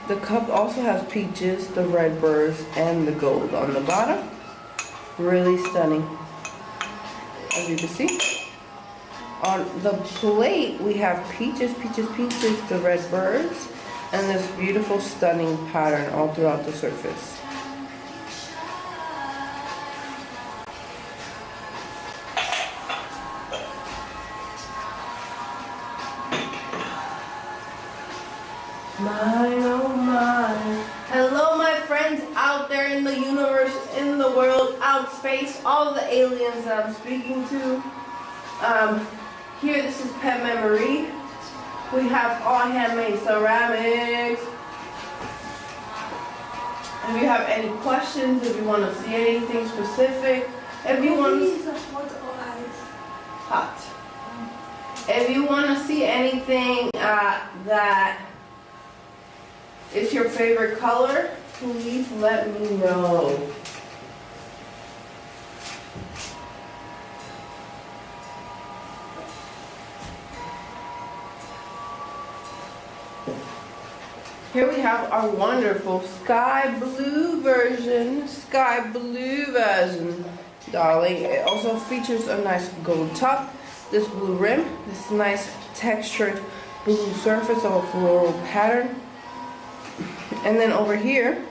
The cup also has peaches, the red birds, and the gold on the bottom. Really stunning, as you can see. On the plate, we have peaches, peaches, peaches, the red birds, and this beautiful, stunning pattern all throughout the surface. Mine, oh mine. Hello, my friends out there in the universe, in the world, out space, all the aliens that I'm speaking to. Here, this is Pet Memory. We have all handmade ceramics. If you have any questions, if you want to see anything specific, if you want to hot. If you want to see anything that is your favorite color, please let me know. Here we have our wonderful sky blue version, darling. It also features a nice gold top, this blue rim, this nice textured blue surface of a floral pattern. And then over here,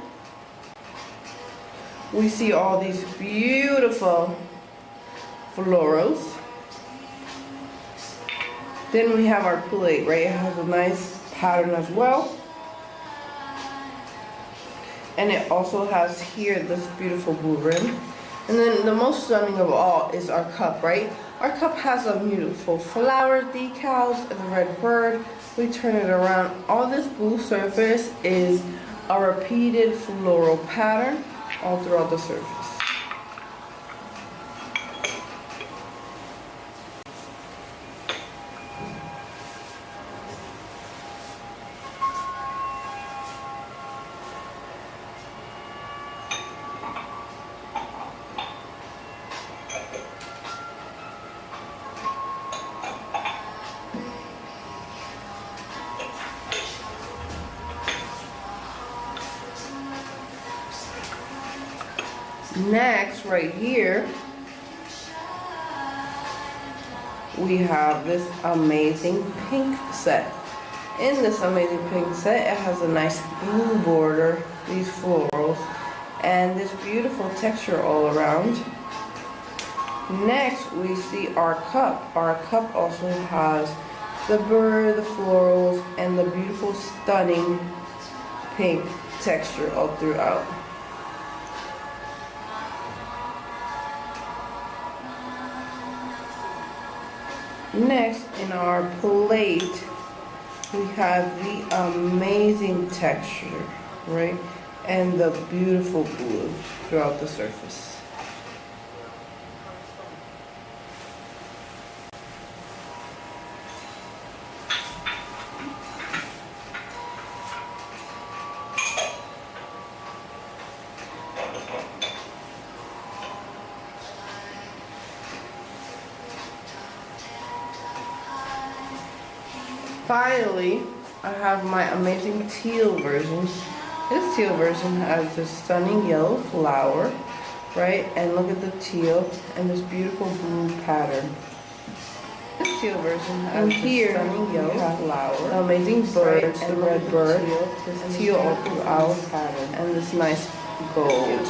we see all these beautiful florals. Then we have our plate, right? It has a nice pattern as well. And it also has here this beautiful blue rim. And then the most stunning of all is our cup, right? Our cup has a beautiful flower decals and a red bird. We turn it around. All this blue surface is a repeated floral pattern all throughout the surface. Next, right here, we have this amazing pink set. In this amazing pink set, it has a nice blue border, these florals, and this beautiful texture all around. Next, we see our cup. Our cup also has the bird, the florals, and the beautiful, stunning pink texture all throughout. Next, in our plate, we have the amazing texture, right? And the beautiful blue throughout the surface. Finally, I have my amazing teal version. This teal version has this stunning yellow flower, right? And look at the teal and this beautiful blue pattern. This teal version has this stunning yellow flower, the amazing bird, right? And the red bird, this teal all throughout pattern, and this nice gold.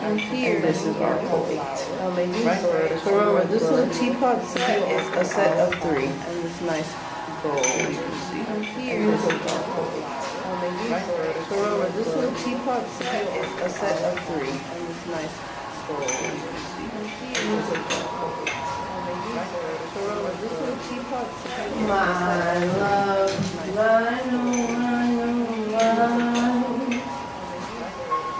And here, this is our plate. Amazing bird. So remember, this little teapot set is a set of 3, and this nice gold, you can see. And here, this is our plate. Amazing bird. So remember, this little teapot set is a set of 3, and this nice gold, you can see. And here, this is our plate. Amazing bird. So remember, this little teapot set is my love,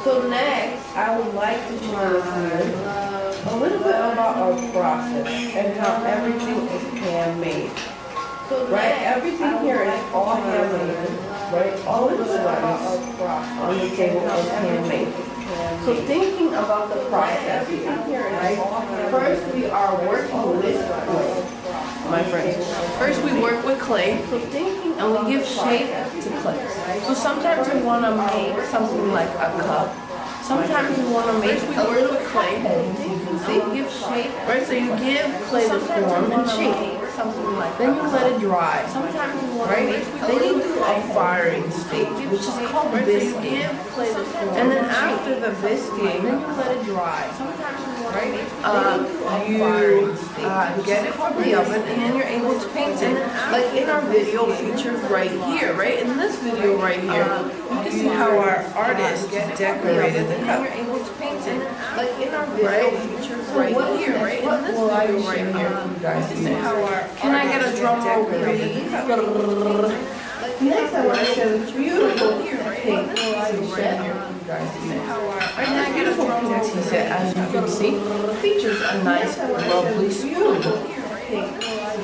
So next, I would like to share with you a little bit about our process and how everything is handmade. So right, everything here is all handmade, right? All of the items on the table is handmade. So thinking about the process, right? First, we are working with clay, my friends. First, we work with clay, and we give shape to clay. So sometimes we want to make something like a cup. Sometimes we want to make a little clay. See, give shape. Right, so you give clay the form and shape. Something like then you let it dry. Sometimes you want to make then you do a firing stage, which is called biscuit. And then after the biscuit, then you let it dry. Sometimes you want to make you get it from the oven, and then you're able to paint it. Like in our video featured right here, right? In this video right here, you can see how our artist decorated the cup. You're able to paint it. Like in our video featured right here, right? In this video right here, you guys can see how our can I get a drum roll, please? Next, I want to show this beautiful pink set. Can I get a drum roll tea set? As you can see, features a nice, lovely spoon.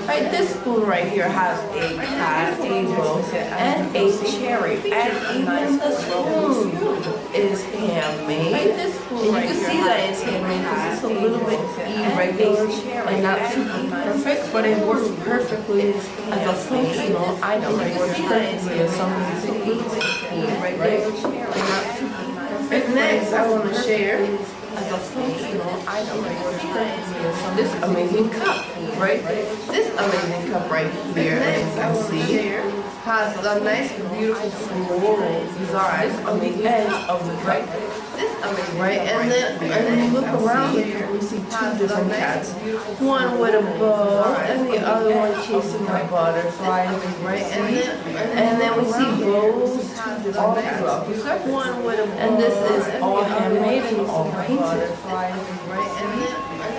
Right, this spoon right here has a cat, a rose, and a cherry. And even the spoon is handmade. And you can see that it's handmade because it's a little bit irregular and not super perfect, but it works perfectly as a functional item. You can see that it's something to eat, irregular and not super perfect. Next, I want to share as a functional item this amazing cup, right? This amazing cup right here, as you can see, has a nice, beautiful floral design on the edge of the cup. Right, and then you look around here, we see 2 different cats. One with a bow, and the other one chasing a butterfly. Right, and then we see bows all throughout the surface. And this is all handmade and all painted. Right,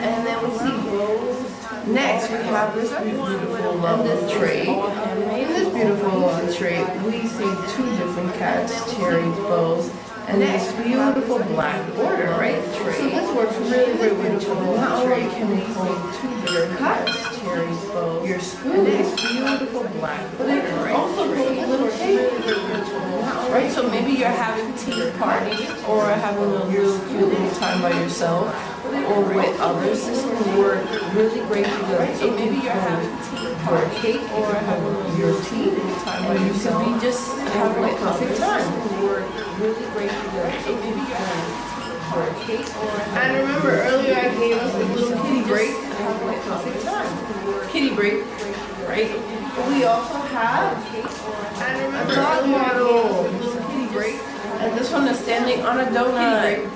and then we see bows Next, we have this beautiful love tray. In this beautiful love tray, we see two different cats, cherries, bows, and this beautiful black border, right? So this works really great with children. Not only can we hold two different cats, cherries, bows, your spoon, and this beautiful black border, right? Also hold a little cake, right? So maybe you're having tea party or having a little cute little time by yourself or with others. This will work really great because it maybe you're having tea or cake or having your tea time by yourself. You could be just having a perfect time. Work really great because it maybe you're having tea or cake or. And remember earlier I gave us a little kitty break. Having a perfect time. Kitty break, right? But we also have a dog model, little kitty break, and this one is standing on a donut,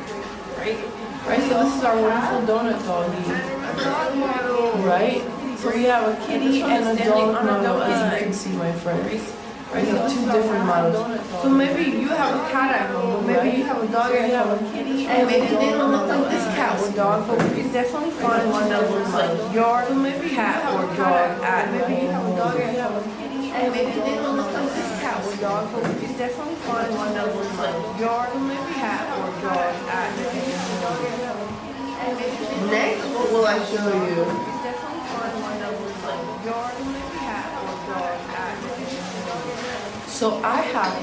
right? Right, so this is our wonderful donut doggy, right? So we have a kitty and a dog model, as you can see, my friends. Right, you have two different models. So maybe you have a cat at home, maybe you have a dog, and you have a kitty, and maybe they don't look like this cat or dog, but you can definitely find one that looks like your cat or dog at home. Maybe you have a dog and you have a kitty, and maybe they don't look like this cat or dog, but you can definitely find one that looks like your cat or dog at home. Next, what will I show you? So I have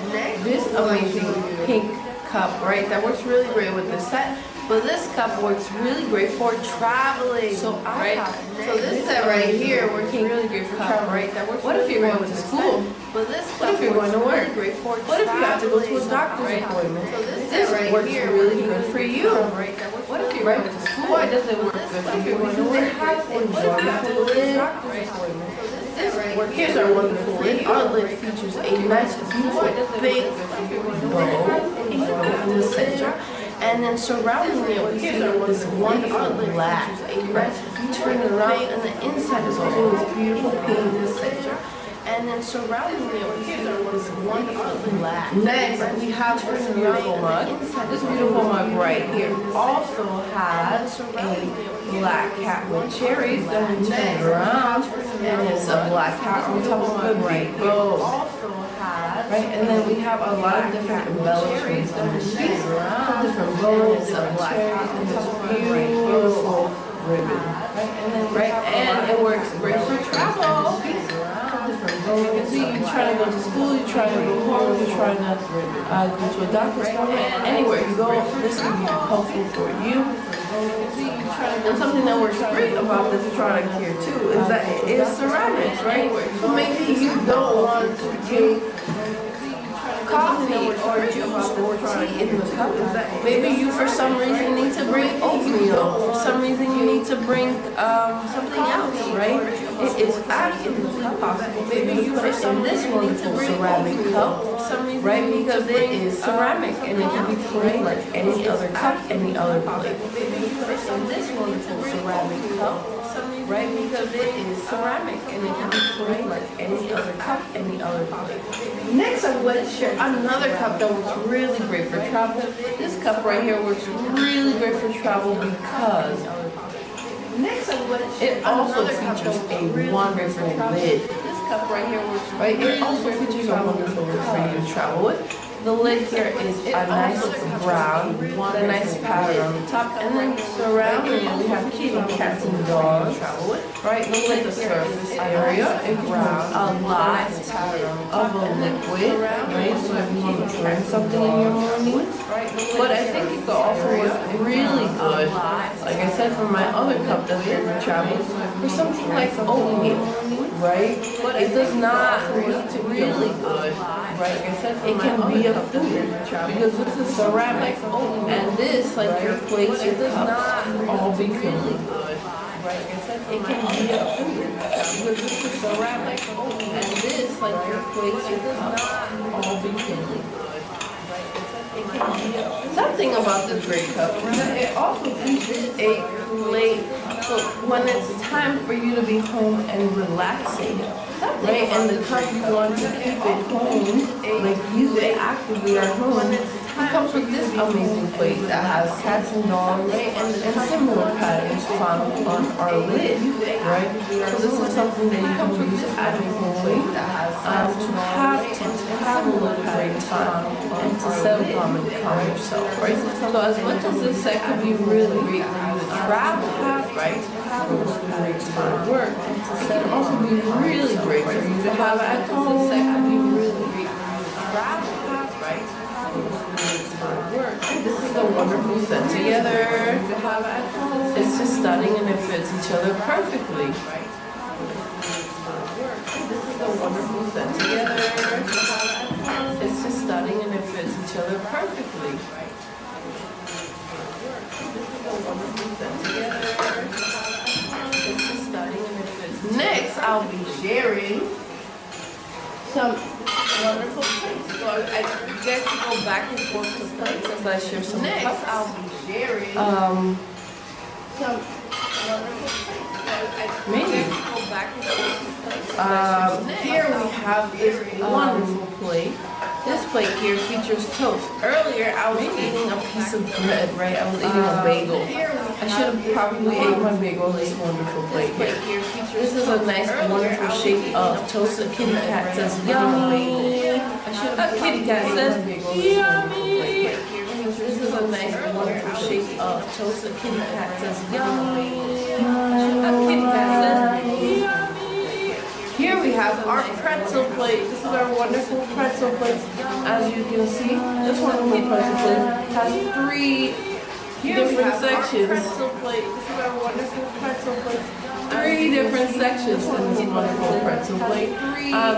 this amazing pink cup, right? That works really great with this set. But this cup works really great for traveling. So so this set right here works really great for traveling, right? That works. What if you're going to school? But this what if you're going to work? What if you have to go to a doctor's appointment? So this works really good for you. What if you're going to school? Why does it work good for you? Because it has a wonderful lid. Here's our wonderful lid. Our lid features a nice, beautiful, big bow in the center. And then surrounding it, we see this wonderful black. You turn it around, and the inside is also this beautiful pink in the center. And then surrounding it, we see this wonderful black. Next, we have this beautiful mug. This beautiful mug right here also has a black cat with cherries. Then we turn it around, and it's a black cat on top of a big bow. Right, and then we have a lot of different embellishments on this piece. Different bows of black cat and this beautiful ribbon. Right, and it works great for travel. You can see you're trying to go to school, you're trying to go home, you're trying to go to a doctor's appointment. Anywhere you go, this will be helpful for you. And something that works great about this product here too is that it is ceramics, right? So maybe you don't want to drink coffee or juice or tea in the cup. Maybe you for some reason need to bring oatmeal. For some reason you need to bring something else, right? It is absolutely possible. Maybe you for some this wonderful ceramic cup, right? Because it is ceramic and it can be clean like any other cup, any other plate. Maybe you for some this wonderful ceramic cup, right? Because it is ceramic and it can be clean like any other cup, any other plate. Next, I'm going to share another cup that works really great for travel. This cup right here works really great for travel because it also features a wonderful lid. This cup right here works right. It also features a wonderful lid for you to travel with. The lid here is a nice brown with a nice pattern on the top, and then surrounding it we have kitty, cats, and dogs. Right, the lid, the surface area is brown, a lot of a liquid, right? So if you want to drink something in your morning, but I think it could also work really good. Like I said, for my other cup that's here for travel, for something like oatmeal, right? But it does not need to be really good, right? Like I said, it can be a food because this is ceramic, and this, like your plates, it does not all be really good. Right, like I said, it can be a food because this is ceramic, and this, like your plates, it does not all be really good. Something about this great cup is that it also features a plate. So when it's time for you to be home and relaxing, right? And the cup you want to keep it home, like use it actively at home. It comes with this amazing plate that has cats and dogs and similar patterns found on our lid, right? So this is something that you can use as a plate to have similar patterns found and to settle on yourself, right? So as much as this set could be really great for you to travel with, right? To work, and to set also be really great for you to have at home. This set could be really great for you to travel with, right? This is a wonderful set together. It's just stunning and it fits each other perfectly. This is a wonderful set together. It's just stunning and it fits each other perfectly. This is a wonderful set together. It's just stunning and it fits. Next, I'll be sharing some wonderful plates. So I get to go back and forth to plates as I share some. Next, I'll be sharing some wonderful plates. Maybe. Go back and forth to plates. Here we have this wonderful plate. This plate here features toast. Earlier, I was eating a piece of bread, right? I was eating a bagel. I should have probably ate my bagel on this wonderful plate here. This is a nice, wonderful shape of toast. A kitty cat says, yummy. A kitty cat says, yummy. This is a nice, wonderful shape of toast. A kitty cat says, yummy. A kitty cat says, yummy. Here we have our pretzel plate. This is our wonderful pretzel plate. As you can see, this wonderful pretzel plate has three different sections. Pretzel plate. This is our wonderful pretzel plate. Three different sections in this wonderful pretzel plate.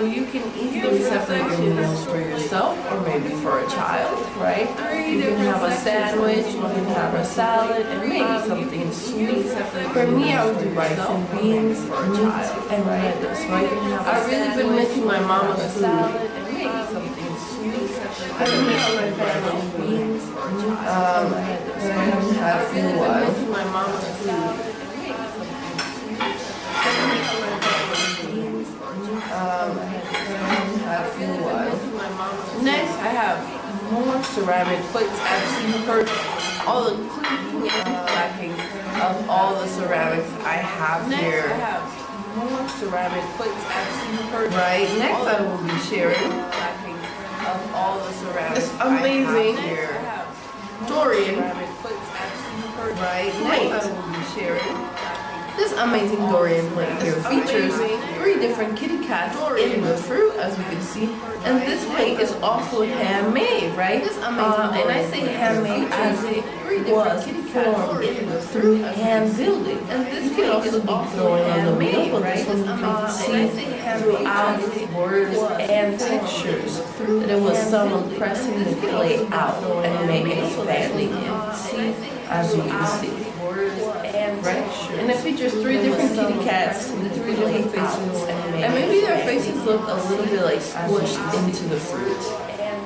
You can easily separate your meals for yourself or maybe for a child, right? You can have a sandwich, you can have a salad, and maybe something sweet. For me, I would do rice and beans for a child and lettuce, right? I've really been missing my mama's food. And maybe something sweet. For me, I like rice and beans for a child. I haven't had for a while. I've really been missing my mama's food. Next, I have more ceramic plates. As you heard, all the clinking and clacking of all the ceramics I have here. Next, I have more ceramic plates. As you heard, right? Next, I will be sharing of all the ceramics. It's amazing. Here, Dorian. Right? Next, I will be sharing. This amazing Dorian plate here features three different kitty cats in the fruit, as you can see. And this plate is also handmade, right? And I say handmade as it was formed through hand building. And this can also be thrown on the meal, right? You can see throughout its words and textures that it was someone pressing the clay out and making it badly in. As you can see. And it features three different kitty cats with three different faces, and maybe their faces look a little bit like squished into the fruit.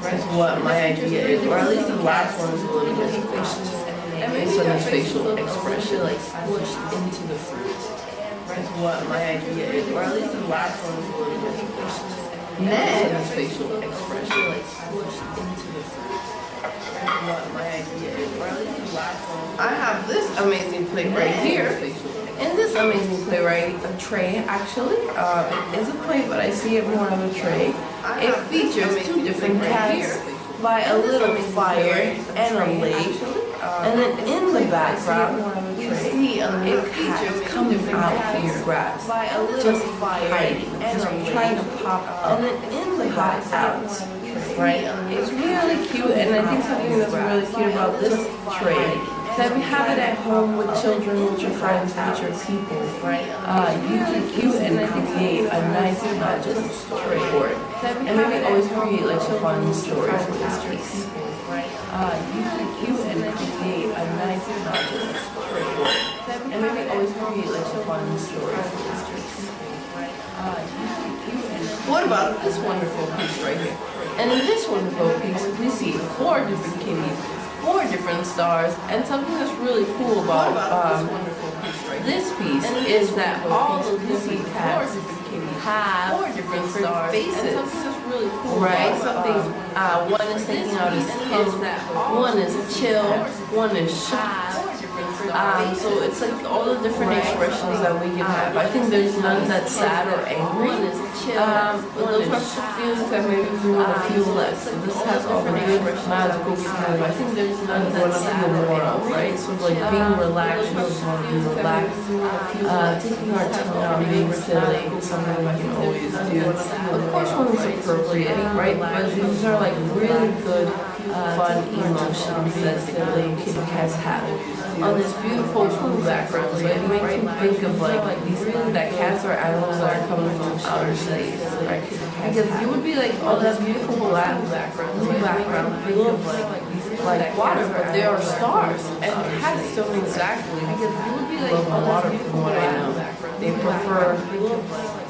That's what my idea is, or at least the last one is a little bit squished. Based on his facial expression, like squished into the fruit. That's what my idea is, or at least the last one is a little bit squished. Based on his facial expression, like squished into the fruit. What my idea is, or at least the last one. I have this amazing plate right here. In this amazing plate, right, a tray actually. It is a plate, but I see it more of a tray. It features two different cats by a little fire and a lake. And then in the background, you see a little cat coming out of your grass, just hiding, just trying to pop up. And then in the background, right, it's really cute, and I think something that's really cute about this tray that we have it at home with children, with your friends, with your people, right? You can cute and create a nice magical story for it. And maybe always create like a fun story for this piece. You can cute and create a nice magical story for it. And maybe always create like a fun story for this piece. What about this wonderful piece right here? And in this wonderful piece, we see four different kitties, four different stars, and something that's really cool about this piece is that all of the different cats have four different stars faces. and something that's really cool, Right? about, Something, one is taking out his pen, one is chill, one is shy. So it's like all the different expressions that we can have. I think there's none that's sad or angry. One is chill, Those are feelings that maybe we want to feel less. So this has all the good magical feelings. I think there's none that want to feel more of, right? So like being relaxed, we want to be relaxed. Taking our tongue out, being silly, something we can always do. Of course, when it's appropriate, right? But these are like really good, fun emotions that the little kitty cats have on this beautiful blue background. So it makes me think of like these that cats are animals that are coming from outer space, right? Because you would be like, oh, that's beautiful black background, blue background. Think of like water, but there are stars, and cats don't exactly love water from what I know. They prefer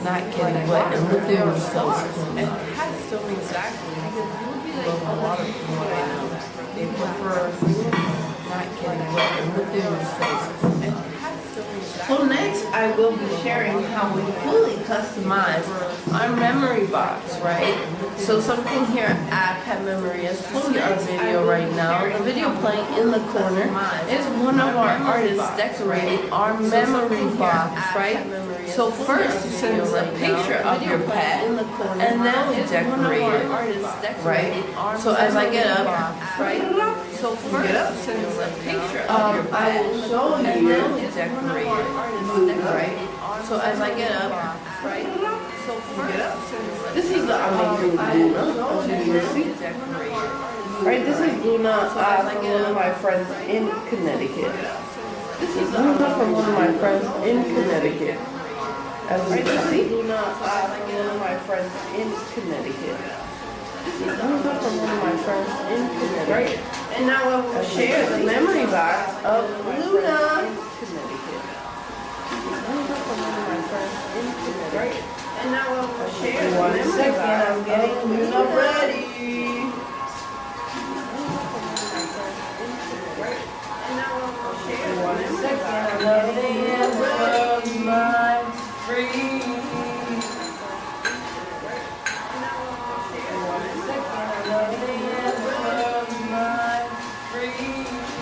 not getting wet and with their themselves. And cats don't exactly love water from what I know. They prefer not getting wet and with their themselves. And cats don't exactly. So next, I will be sharing how we fully customize our memory box, right? So something here at Pet Memory is pulling our video right now. The video playing in the corner is one of our artists decorating our memory box, right? So first you send us a picture of your pet, and then we decorate it, right? So as I get up, right? So first get up, send us a picture of your pet, I will show you, and then we decorate it, right? So as I get up, right? So first, this is the amazing Luna, as you can see. Right, this is Luna from one of my friends in Connecticut. This is Luna from one of my friends in Connecticut. As you can see, Luna from one of my friends in Connecticut. This is Luna from one of my friends in Connecticut. Right, and now I will share the memory box of Luna. Connecticut. Luna from one of my friends in Connecticut. Right. And now I will share the memory box. I'm getting Luna ready. One second, love the end of my free.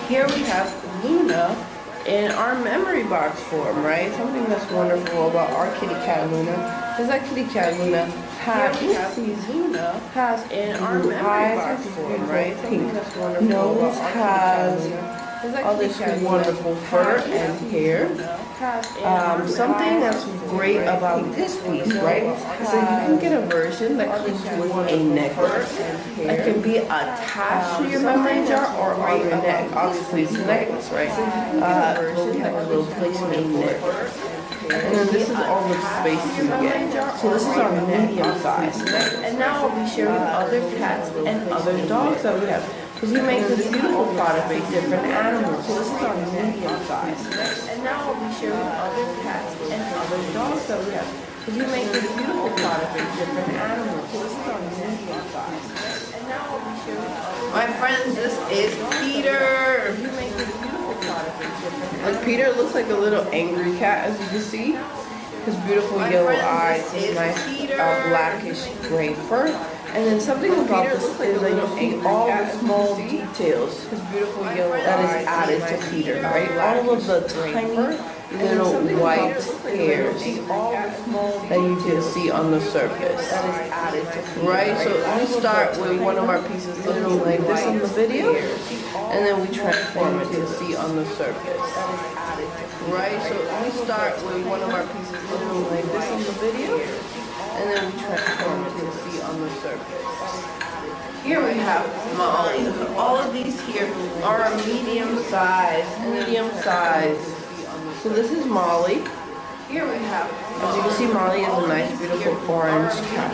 Here we have Luna in our memory box form, right? Something that's wonderful about our kitty cat Luna is that kitty cat Luna has in our memory box form, right? Something that's wonderful about our kitty cat Luna. All this wonderful fur and hair. Something that's great about this piece, right? So you can get a version that comes with a necklace that can be attached to your memory jar or on your neck. Obviously, it's a necklace, right? We have a little placement for it. And then this is all the space you get. So this is our medium size. And now I'll be sharing other cats and other dogs that we have. Because we make this beautiful product with different animals. So this is our medium size. And now I'll be sharing other cats and other dogs that we have. Because we make this beautiful product with different animals. So this is our medium size. And now I'll be sharing other. My friends, this is Peter. We make this beautiful product with different animals. Like Peter looks like a little angry cat, as you can see. His beautiful yellow eyes, his nice blackish gray fur. And then something about this is that you see all the small details that is added to Peter, right? All of the tiny little white hairs that you can see on the surface, right? So we start with one of our pieces looking like this in the video, and then we transform it to see on the surface, right? So we start with one of our pieces looking like this in the video, and then we transform it to see on the surface. Here we have Molly. All of these here are a medium size. So this is Molly. Here we have, as you can see, Molly is a nice, beautiful orange cat.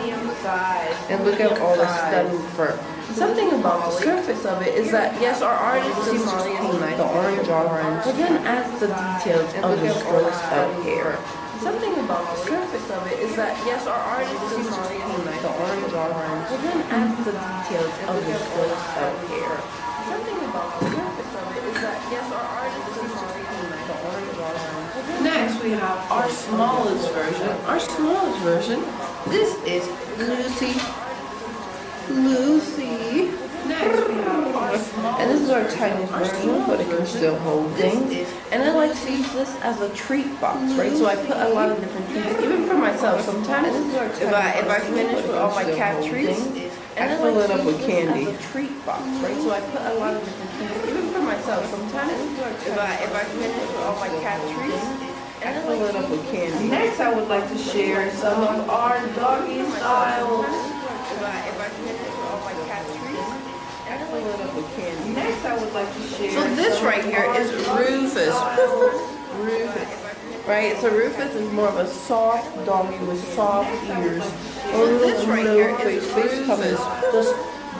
And look at all the stunning fur. Something about the surface of it is that, yes, our artist see Molly is nice, the orange, but then adds the details of the strokes of hair. Something about the surface of it is that, yes, our artist see Molly is nice, the orange, but then adds the details of the strokes of hair. Something about the surface of it is that, yes, our artist see Molly is nice, the orange, Next, we have our smallest version. Our smallest version, this is Lucy. Lucy. Next, we have our smallest. And this is our tiniest version, but it can still hold things. And I like to use this as a treat box, right? So I put a lot of different treats, even for myself. Sometimes if I finish with all my cat treats, and I fill it up with candy. As a treat box, right? So I put a lot of different treats, even for myself. Sometimes if I finish with all my cat treats, and I fill it up with candy. Next, I would like to share some of our doggy styles. If I finish with all my cat treats, and I fill it up with candy. Next, I would like to share. So this right here is Rufus. Rufus. Right, so Rufus is more of a soft doggy with soft ears. So this right here is face covers just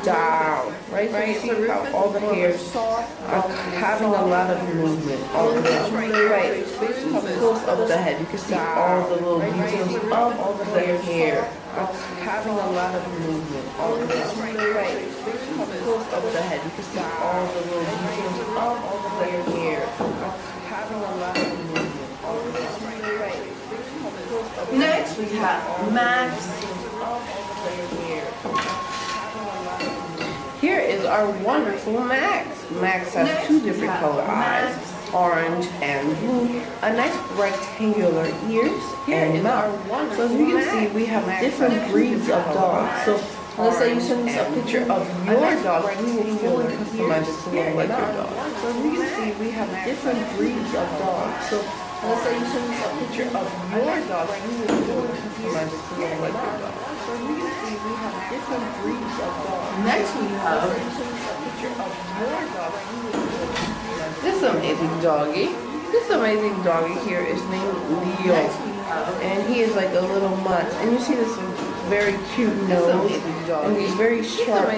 down, right? So you see how all the hairs are having a lot of movement. All of this right, face close up the head. You can see all the little details of all the hair are having a lot of movement. All of this right, face close up the head. You can see all the little details of all the hair are having a lot of movement. Next we have Max. Here is our wonderful Max. Max has two different color eyes, orange and blue, a nice rectangular ears and mouth. So as you can see, we have different breeds of dogs. So let's say you send us a picture of your dog, we will fully customize it to look like your dog. So as you can see, we have different breeds of dogs. So let's say you send us a picture of your dog, we will fully customize it to look like your dog. So as you can see, we have different breeds of dogs. Next we have a picture of your dog. This amazing doggy. This amazing doggy here is named Leo. And he is like a little mutt. And you see this very cute nose. And he's very sharp.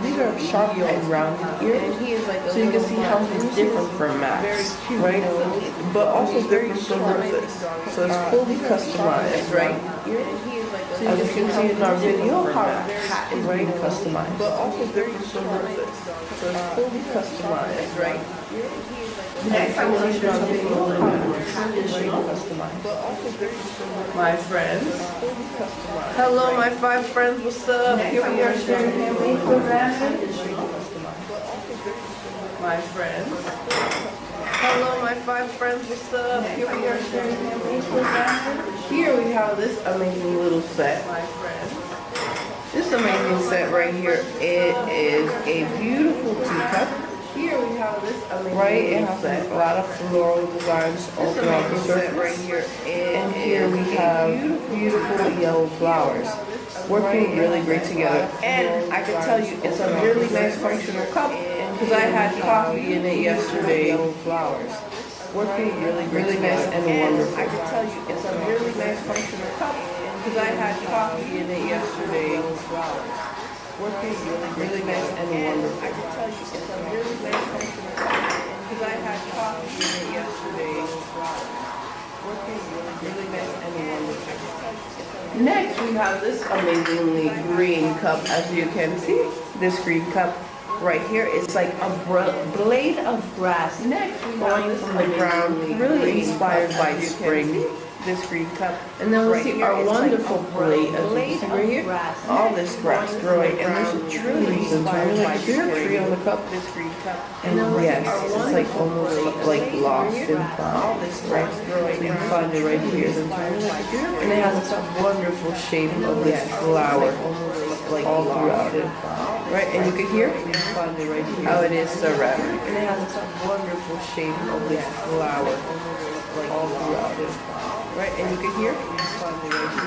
These are sharp and rounded ears. And he is like so you can see how he's different from Max. Right? But also different from Rufus. So it's fully customized, right? As you can see in our video, how the cat is very customized. But also very Rufus. So it's fully customized, right? Next, I want to show you how the cat is very customized. But also very my friends. Hello, my 5 friends. What's up? Here we are sharing handmade programs. My friends. Hello, my 5 friends. What's up? Here we are sharing handmade programs. Here we have this amazing little set, my friends. This amazing set right here, it is a beautiful teacup. Here we have this amazing it has a lot of floral designs all throughout the surface. Right here, and here we have beautiful yellow flowers working really great together. And I can tell you, it's a really nice functional cup because I had coffee in it yesterday. Yellow flowers working really nice and wonderful. I can tell you, it's a really nice functional cup because I had coffee in it yesterday. Yellow flowers. Working really nice and wonderful. I can tell you, it's a really nice functional cup because I had coffee in it yesterday. Working really nice and wonderful. Next, we have this amazingly green cup. As you can see, this green cup right here is like a blade of grass. Next, we going from the ground, really inspired by spring. This green cup, and then we'll see our wonderful blade right here. All this grass growing, and there's a tree. So like your tree on the cup. This green cup, and yes, it's like almost like lost in thought. All this grass growing, so you can find it right here. And it has this wonderful shape of this flower, all throughout it. Right, and you can hear how it is ceramic, and it has this wonderful shape of this flower, all throughout it. Right, and you can hear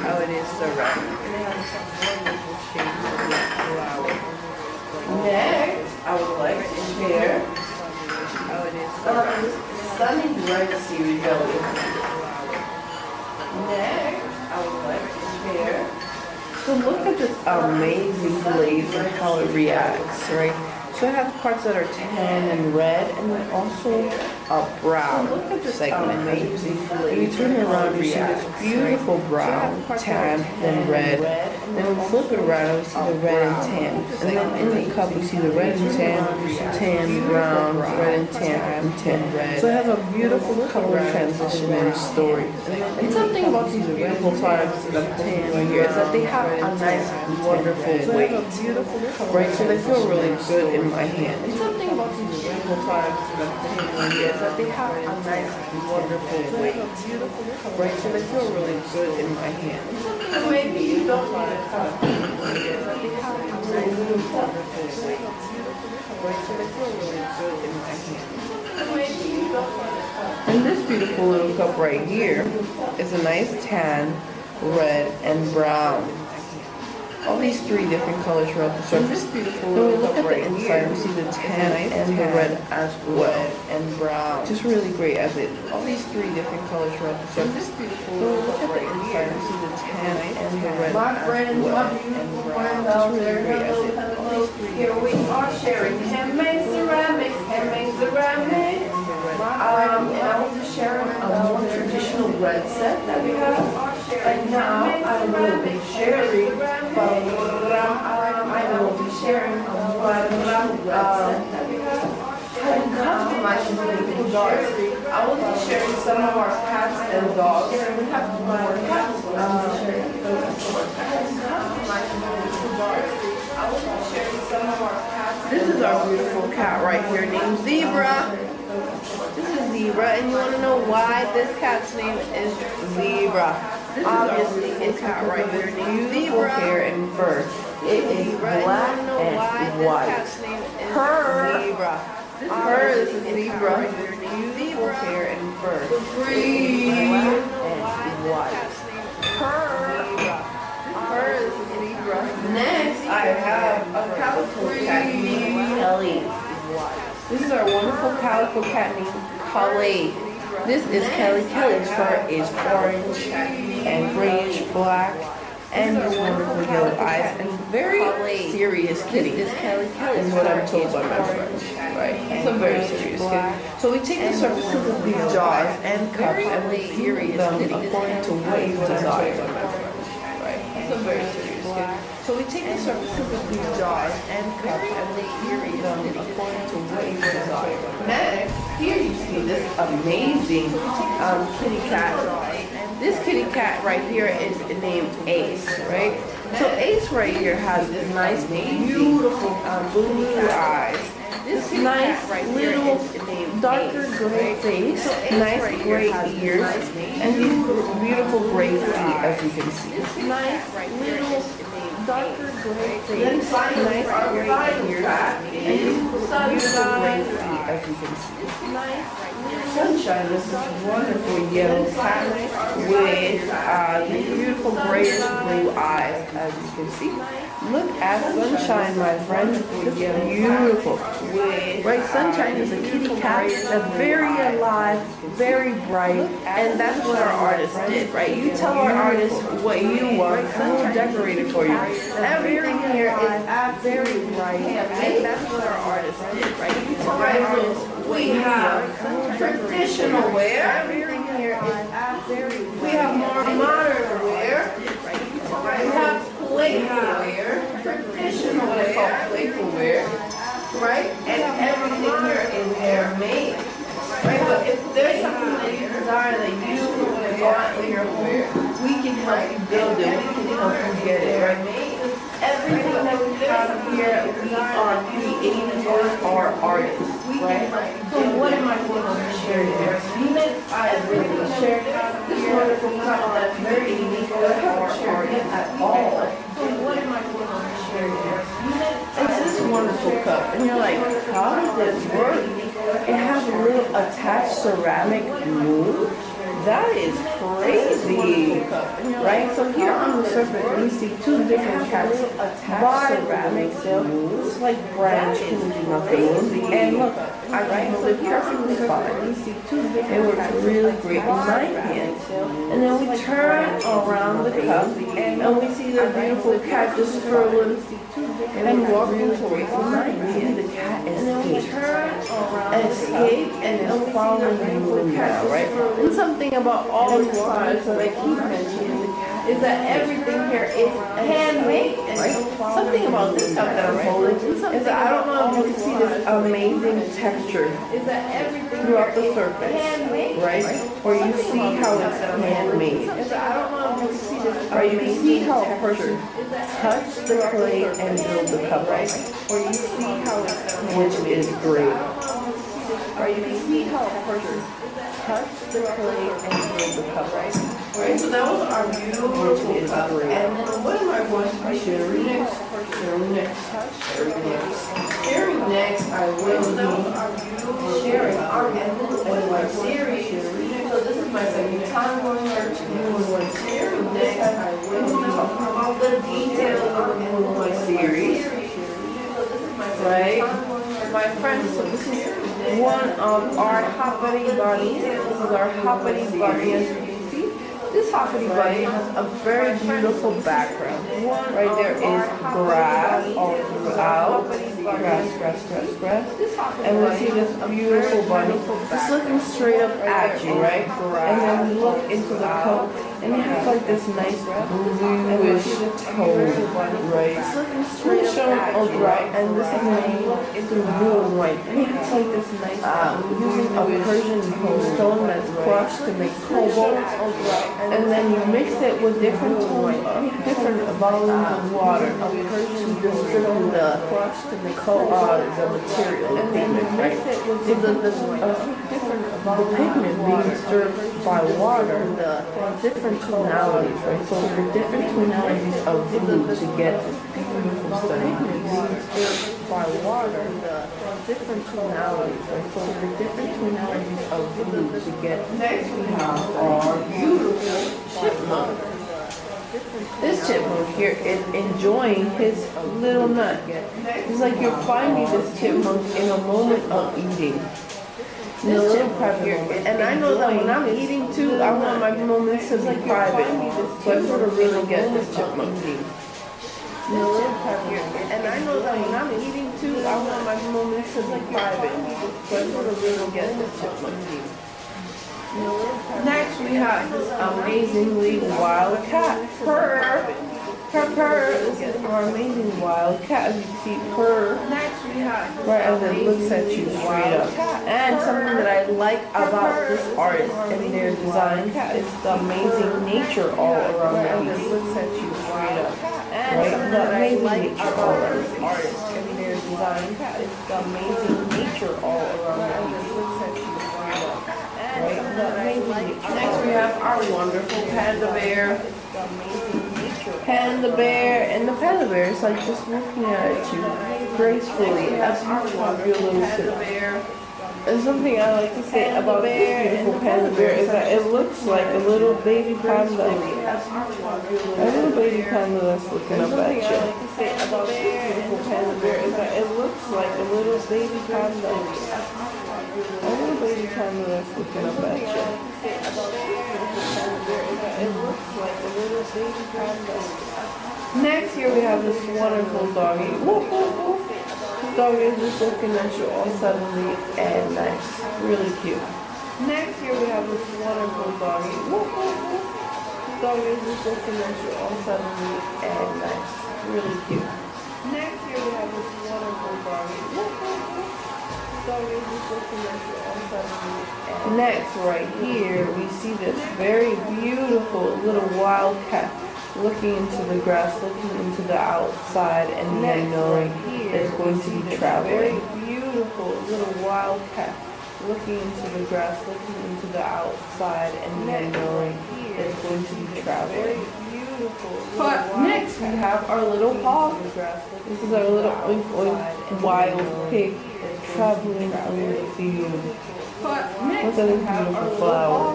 how it is ceramic. And it has a wonderful shape of this flower. Next, I would like to share how it is ceramic. Stunning Red Sea jelly. Next, I would like to share. So look at this amazing glaze and how it reacts, right? So it has parts that are tan and red, and then also a brown segment. When you turn it around, you see this beautiful brown, tan, then red. Then we flip it around, we see the red and tan. And then in the cup, we see the red and tan, brown, red and tan, red. So it has a beautiful color transition and story. And something about these beautiful products that I'm tan here is that they have a nice, wonderful weight. Right, so they feel really good in my hand. And something about these beautiful products that I'm tan here is that they have a nice, wonderful weight. Right, so they feel really good in my hand. And maybe you don't want to cut a they have a nice, wonderful weight. Right, so they feel really good in my hand. And maybe you don't want to cut. And this beautiful little cup right here is a nice tan, red, and brown. All these three different colors throughout the surface. When we look at the inside, we see the tan and the red as well, and brown. Just really great as it. All these three different colors throughout the surface. When we look at the inside, we see the tan and the red as well, and brown. Just really great as it. All these three. Here we are sharing handmade ceramics, and I was just sharing a more traditional red set that we have. And now I will be sharing, I will be sharing a more traditional red set that we have. And customizing with dogs. I will be sharing some of our cats and dogs. We have more cats. I will be sharing some of our cats. This is our beautiful cat right here named Zebra. This is Zebra, and you want to know why this cat's name is Zebra? Obviously, it's cat right here named Zebra. Hair and fur. It is black and white. Zebra. Her is a zebra. Beautiful hair and fur. Green and white. Her is a zebra. Next, I have a calico cat named Kelly. This is our wonderful calico cat named Kelly. This is Kelly. Kelly's fur is orange and grayish black, and this wonderful yellow eyes, and very serious kitty. This is Kelly. Is what I'm told by my friends. Right? It's a very serious kitty. So we take the surfaces of these jars and cups and we feed them according to what you desire. Right? It's a very serious kitty. So we take the surfaces of these jars and cups and we feed them according to what you desire. Next, here you see this amazing kitty cat. This kitty cat right here is named Ace, right? So Ace right here has this nice, beautiful blue eyes. This nice little darker gray face, nice gray ears, and these beautiful gray feet, as you can see. This nice little darker gray face, nice gray ears, and these beautiful gray feet, as you can see. Sunshine, this is wonderful yellow cat with these beautiful grayish blue eyes, as you can see. Look at Sunshine, my friend. It's beautiful. Right, Sunshine is a kitty cat that's very alive, very bright, and that's what our artist did, right? You tell our artist what you want, and we'll decorate it for you. Everything here is very bright, and that's what our artist did, right? You tell our artist we have traditional wear. Everything here is very bright. We have more modern wear. We have playful wear, traditional what I call playful wear, right? And everything here is handmade, right? But if there's something that you desire that you want in your home, we can help you build it. We can help you get it, right? Everything that we have here, we are creators or artists, right? So what am I going to share here? I really shared this wonderful cup that's very unique for our artists at all. So what am I going to share here? It's this wonderful cup, and you're like, how does this work? It has a little attached ceramic mold. That is crazy, right? So here on the surface, we see two different cats by ceramic silk, like branch and nothing. And look, I can hold it perfectly fine. It works really great in my hand. And then we turn around the cup, and we see the beautiful cat just scrolling and walking towards the night. And the cat escaped and is following you now, right? And something about all the slides that I keep mentioning is that everything here is handmade, right? Something about this cup that I'm holding is that I don't know if you can see this amazing texture throughout the surface, right? Or you see how it's handmade. I don't know if you can see this, right? You can see how a person touched the clay and built the cup, right? Or you see how it's which is great. Or you can see how a person touched the clay and built the cup, right? Right, so that was our beautiful cup. And what am I going to be sharing next? Sharing next, I will be sharing our one series. So this is my second time going to one series. Next, I will be talking about the details of one series. Right? My friends, so this is one of our hoppity bunnies. This is our hoppity bunny, as you can see. This hoppity bunny has a very beautiful background. Right there is grass all throughout. Grass. And we see this beautiful bunny just looking straight up at you, right? And then we look into the coat and it has like this nice bluish tone, right? It's looking straight up, right? And this is made through blue and white. And it has like this nice using a Persian stone that's crushed to make cobalt. And then you mix it with different tones, different volumes of water to distribute the material, the pigment, right? So the pigment being disturbed by water, the different tonalities, right? So the different tonalities of blue to get beautiful study. Being disturbed by water, the different tonalities, right? So the different tonalities of blue to get. Next we have our beautiful chipmunk. This chipmunk here is enjoying his little nut. It's like you're finding this chipmunk in a moment of eating. This chipmunk here, and I know that when I'm eating too, I want my moments to be private. So I sort of really get this chipmunk. And I know that when I'm eating too, I want my moments to be private. So I sort of really get this chipmunk. Next we have this amazingly wild cat. Purr. This is our amazing wild cat. As you can see, purr. Next we have right as it looks at you straight up. And something that I like about this artist and their design is the amazing nature all around them. As it looks at you straight up. And the amazing nature all around this artist and their design is the amazing nature all around them. As it looks at you straight up. Next we have our wonderful panda bear. Panda bear, and the panda bear is like just looking at you gracefully as you pop your little sip. And something I like to say about this beautiful panda bear is that it looks like a little baby panda. A little baby panda that's looking up at you. Something I like to say about this beautiful panda bear is that it looks like a little baby panda. A little baby panda that's looking up at you. It looks like a little baby panda. Next here we have this wonderful doggy. Woof, woof, woof. This dog is just looking at you all suddenly and nice. Really cute. Next here we have this wonderful doggy. Woof, woof, woof. This dog is just looking at you all suddenly and nice. Really cute. Next here we have this wonderful doggy. Woof, woof, woof. Next, right here, we see this very beautiful little wild cat looking into the grass, looking into the outside, and then knowing it's going to be traveling. Very beautiful little wild cat looking into the grass, looking into the outside, and then knowing it's going to be traveling. But next we have our little hog. This is our little oink oink wild pig traveling on the field. But next we have our beautiful flower.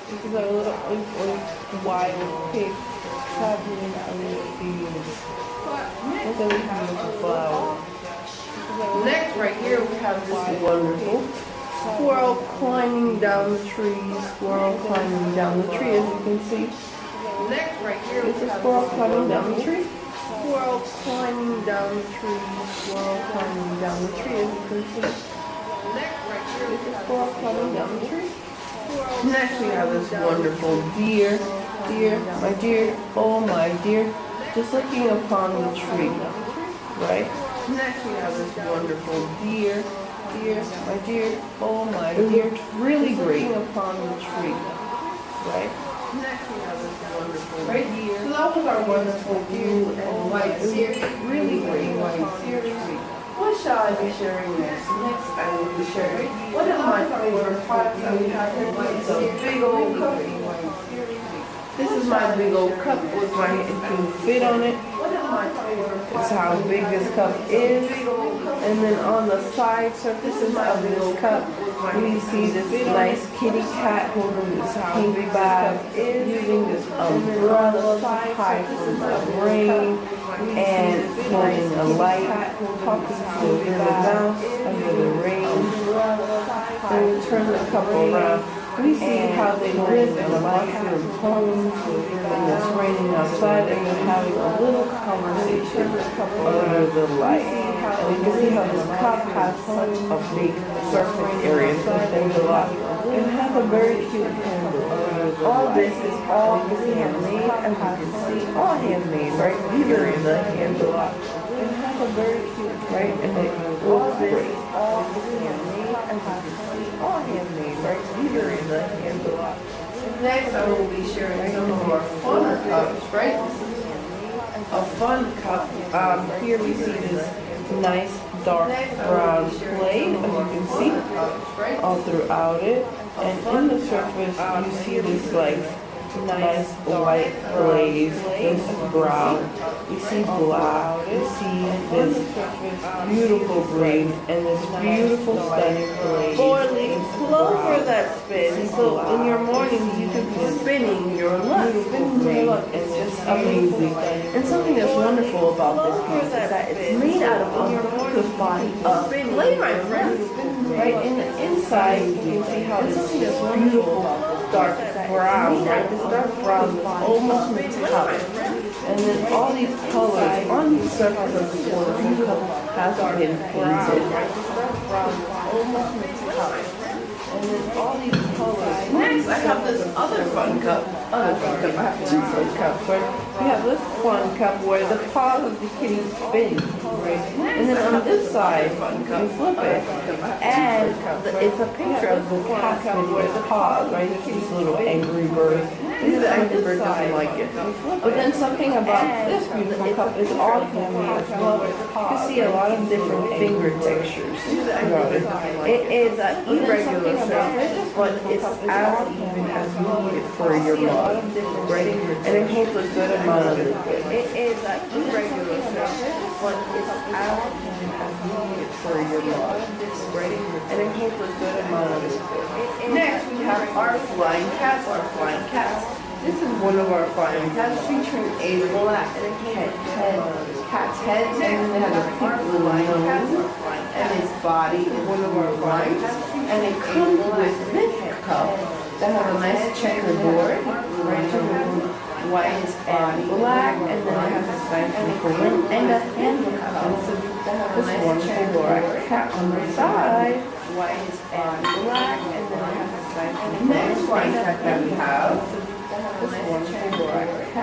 This is our little oink oink wild pig traveling on the field. But next we have beautiful flower. Next right here we have this wonderful squirrel climbing down the tree. Squirrel climbing down the tree, as you can see. Next, right here, is a squirrel climbing down the tree. Squirrel climbing down the tree. Squirrel climbing down the tree, as you can see. Next, right here, Is a squirrel climbing down the tree. next we have this wonderful deer. Deer, my dear, oh my dear, just looking upon the tree, right? Next we have this wonderful deer. Deer, my dear, oh my dear, it's really great upon the tree, right? Next we have this wonderful deer. So that was our wonderful blue and white series. Really great white series. What shall I be sharing next? Next I will be sharing one of my favorite products that we have here. It's a big old cup. This is my big old cup with my it can fit on it. It's how big this cup is. And then on the side surfaces of this cup, we see this nice kitty cat holding this pink bag, using this umbrella to hide from the rain, and holding a light, talking to a little mouse under the rain. And we turn the cup around. We see how they live in a mushroom home when it's raining outside, and they're having a little conversation under the light. And we can see how this cup has such a big surface area to hold a lot. It has a very cute handle. All this is all handmade, as you can see, all handmade, right here in the handle. It has a very cute, right, and it looks great. All handmade, as you can see, all handmade, right here in the handle. Next, I will be sharing some of our fun cups, right? A fun cup. Here we see this nice dark brown clay, as you can see, all throughout it. And in the surface, you see this like nice white glaze, this brown. We see black, we see this beautiful green, and this beautiful stunning glaze. Four-leaf clover that spins. So in your mornings, you could be spinning your luck, and it's just amazing. And something that's wonderful about this piece is that it's made out of a body of clay, my friends. Right in the inside, you can see how it's this beautiful dark brown, right? This dark brown is almost metallic. And then all these colors on the surface of this wonderful cup has been painted. Almost metallic. And then all these colors. Next, I have this other fun cup. I have two fun cups, right? We have this fun cup where the paws of the kitty spin, right? And then on this side, you flip it, and it's a picture of the cat spinning with the paws, right? The kitty's little angry bird. The angry bird doesn't like it. But then something about this beautiful cup is all handmade as well. You can see a lot of different finger textures throughout it. It is an irregular surface, but it's as even as you need it for your mug, right? And it holds a good amount of liquid. It is an irregular surface, but it's as even as you need it for your mug, right? And it holds a good amount of liquid. Next, we have our flying cats. This is one of our flying cats featuring a black cat's head, and then it has a pink little nose, and its body is one of our flying cats, and it comes with this cup that has a nice checkerboard, right? White and black, and then it has a nice little and a handle cup. This wonderful black cat on the side, white and black, and then it has a nice next flying cat that we have. This wonderful black cat.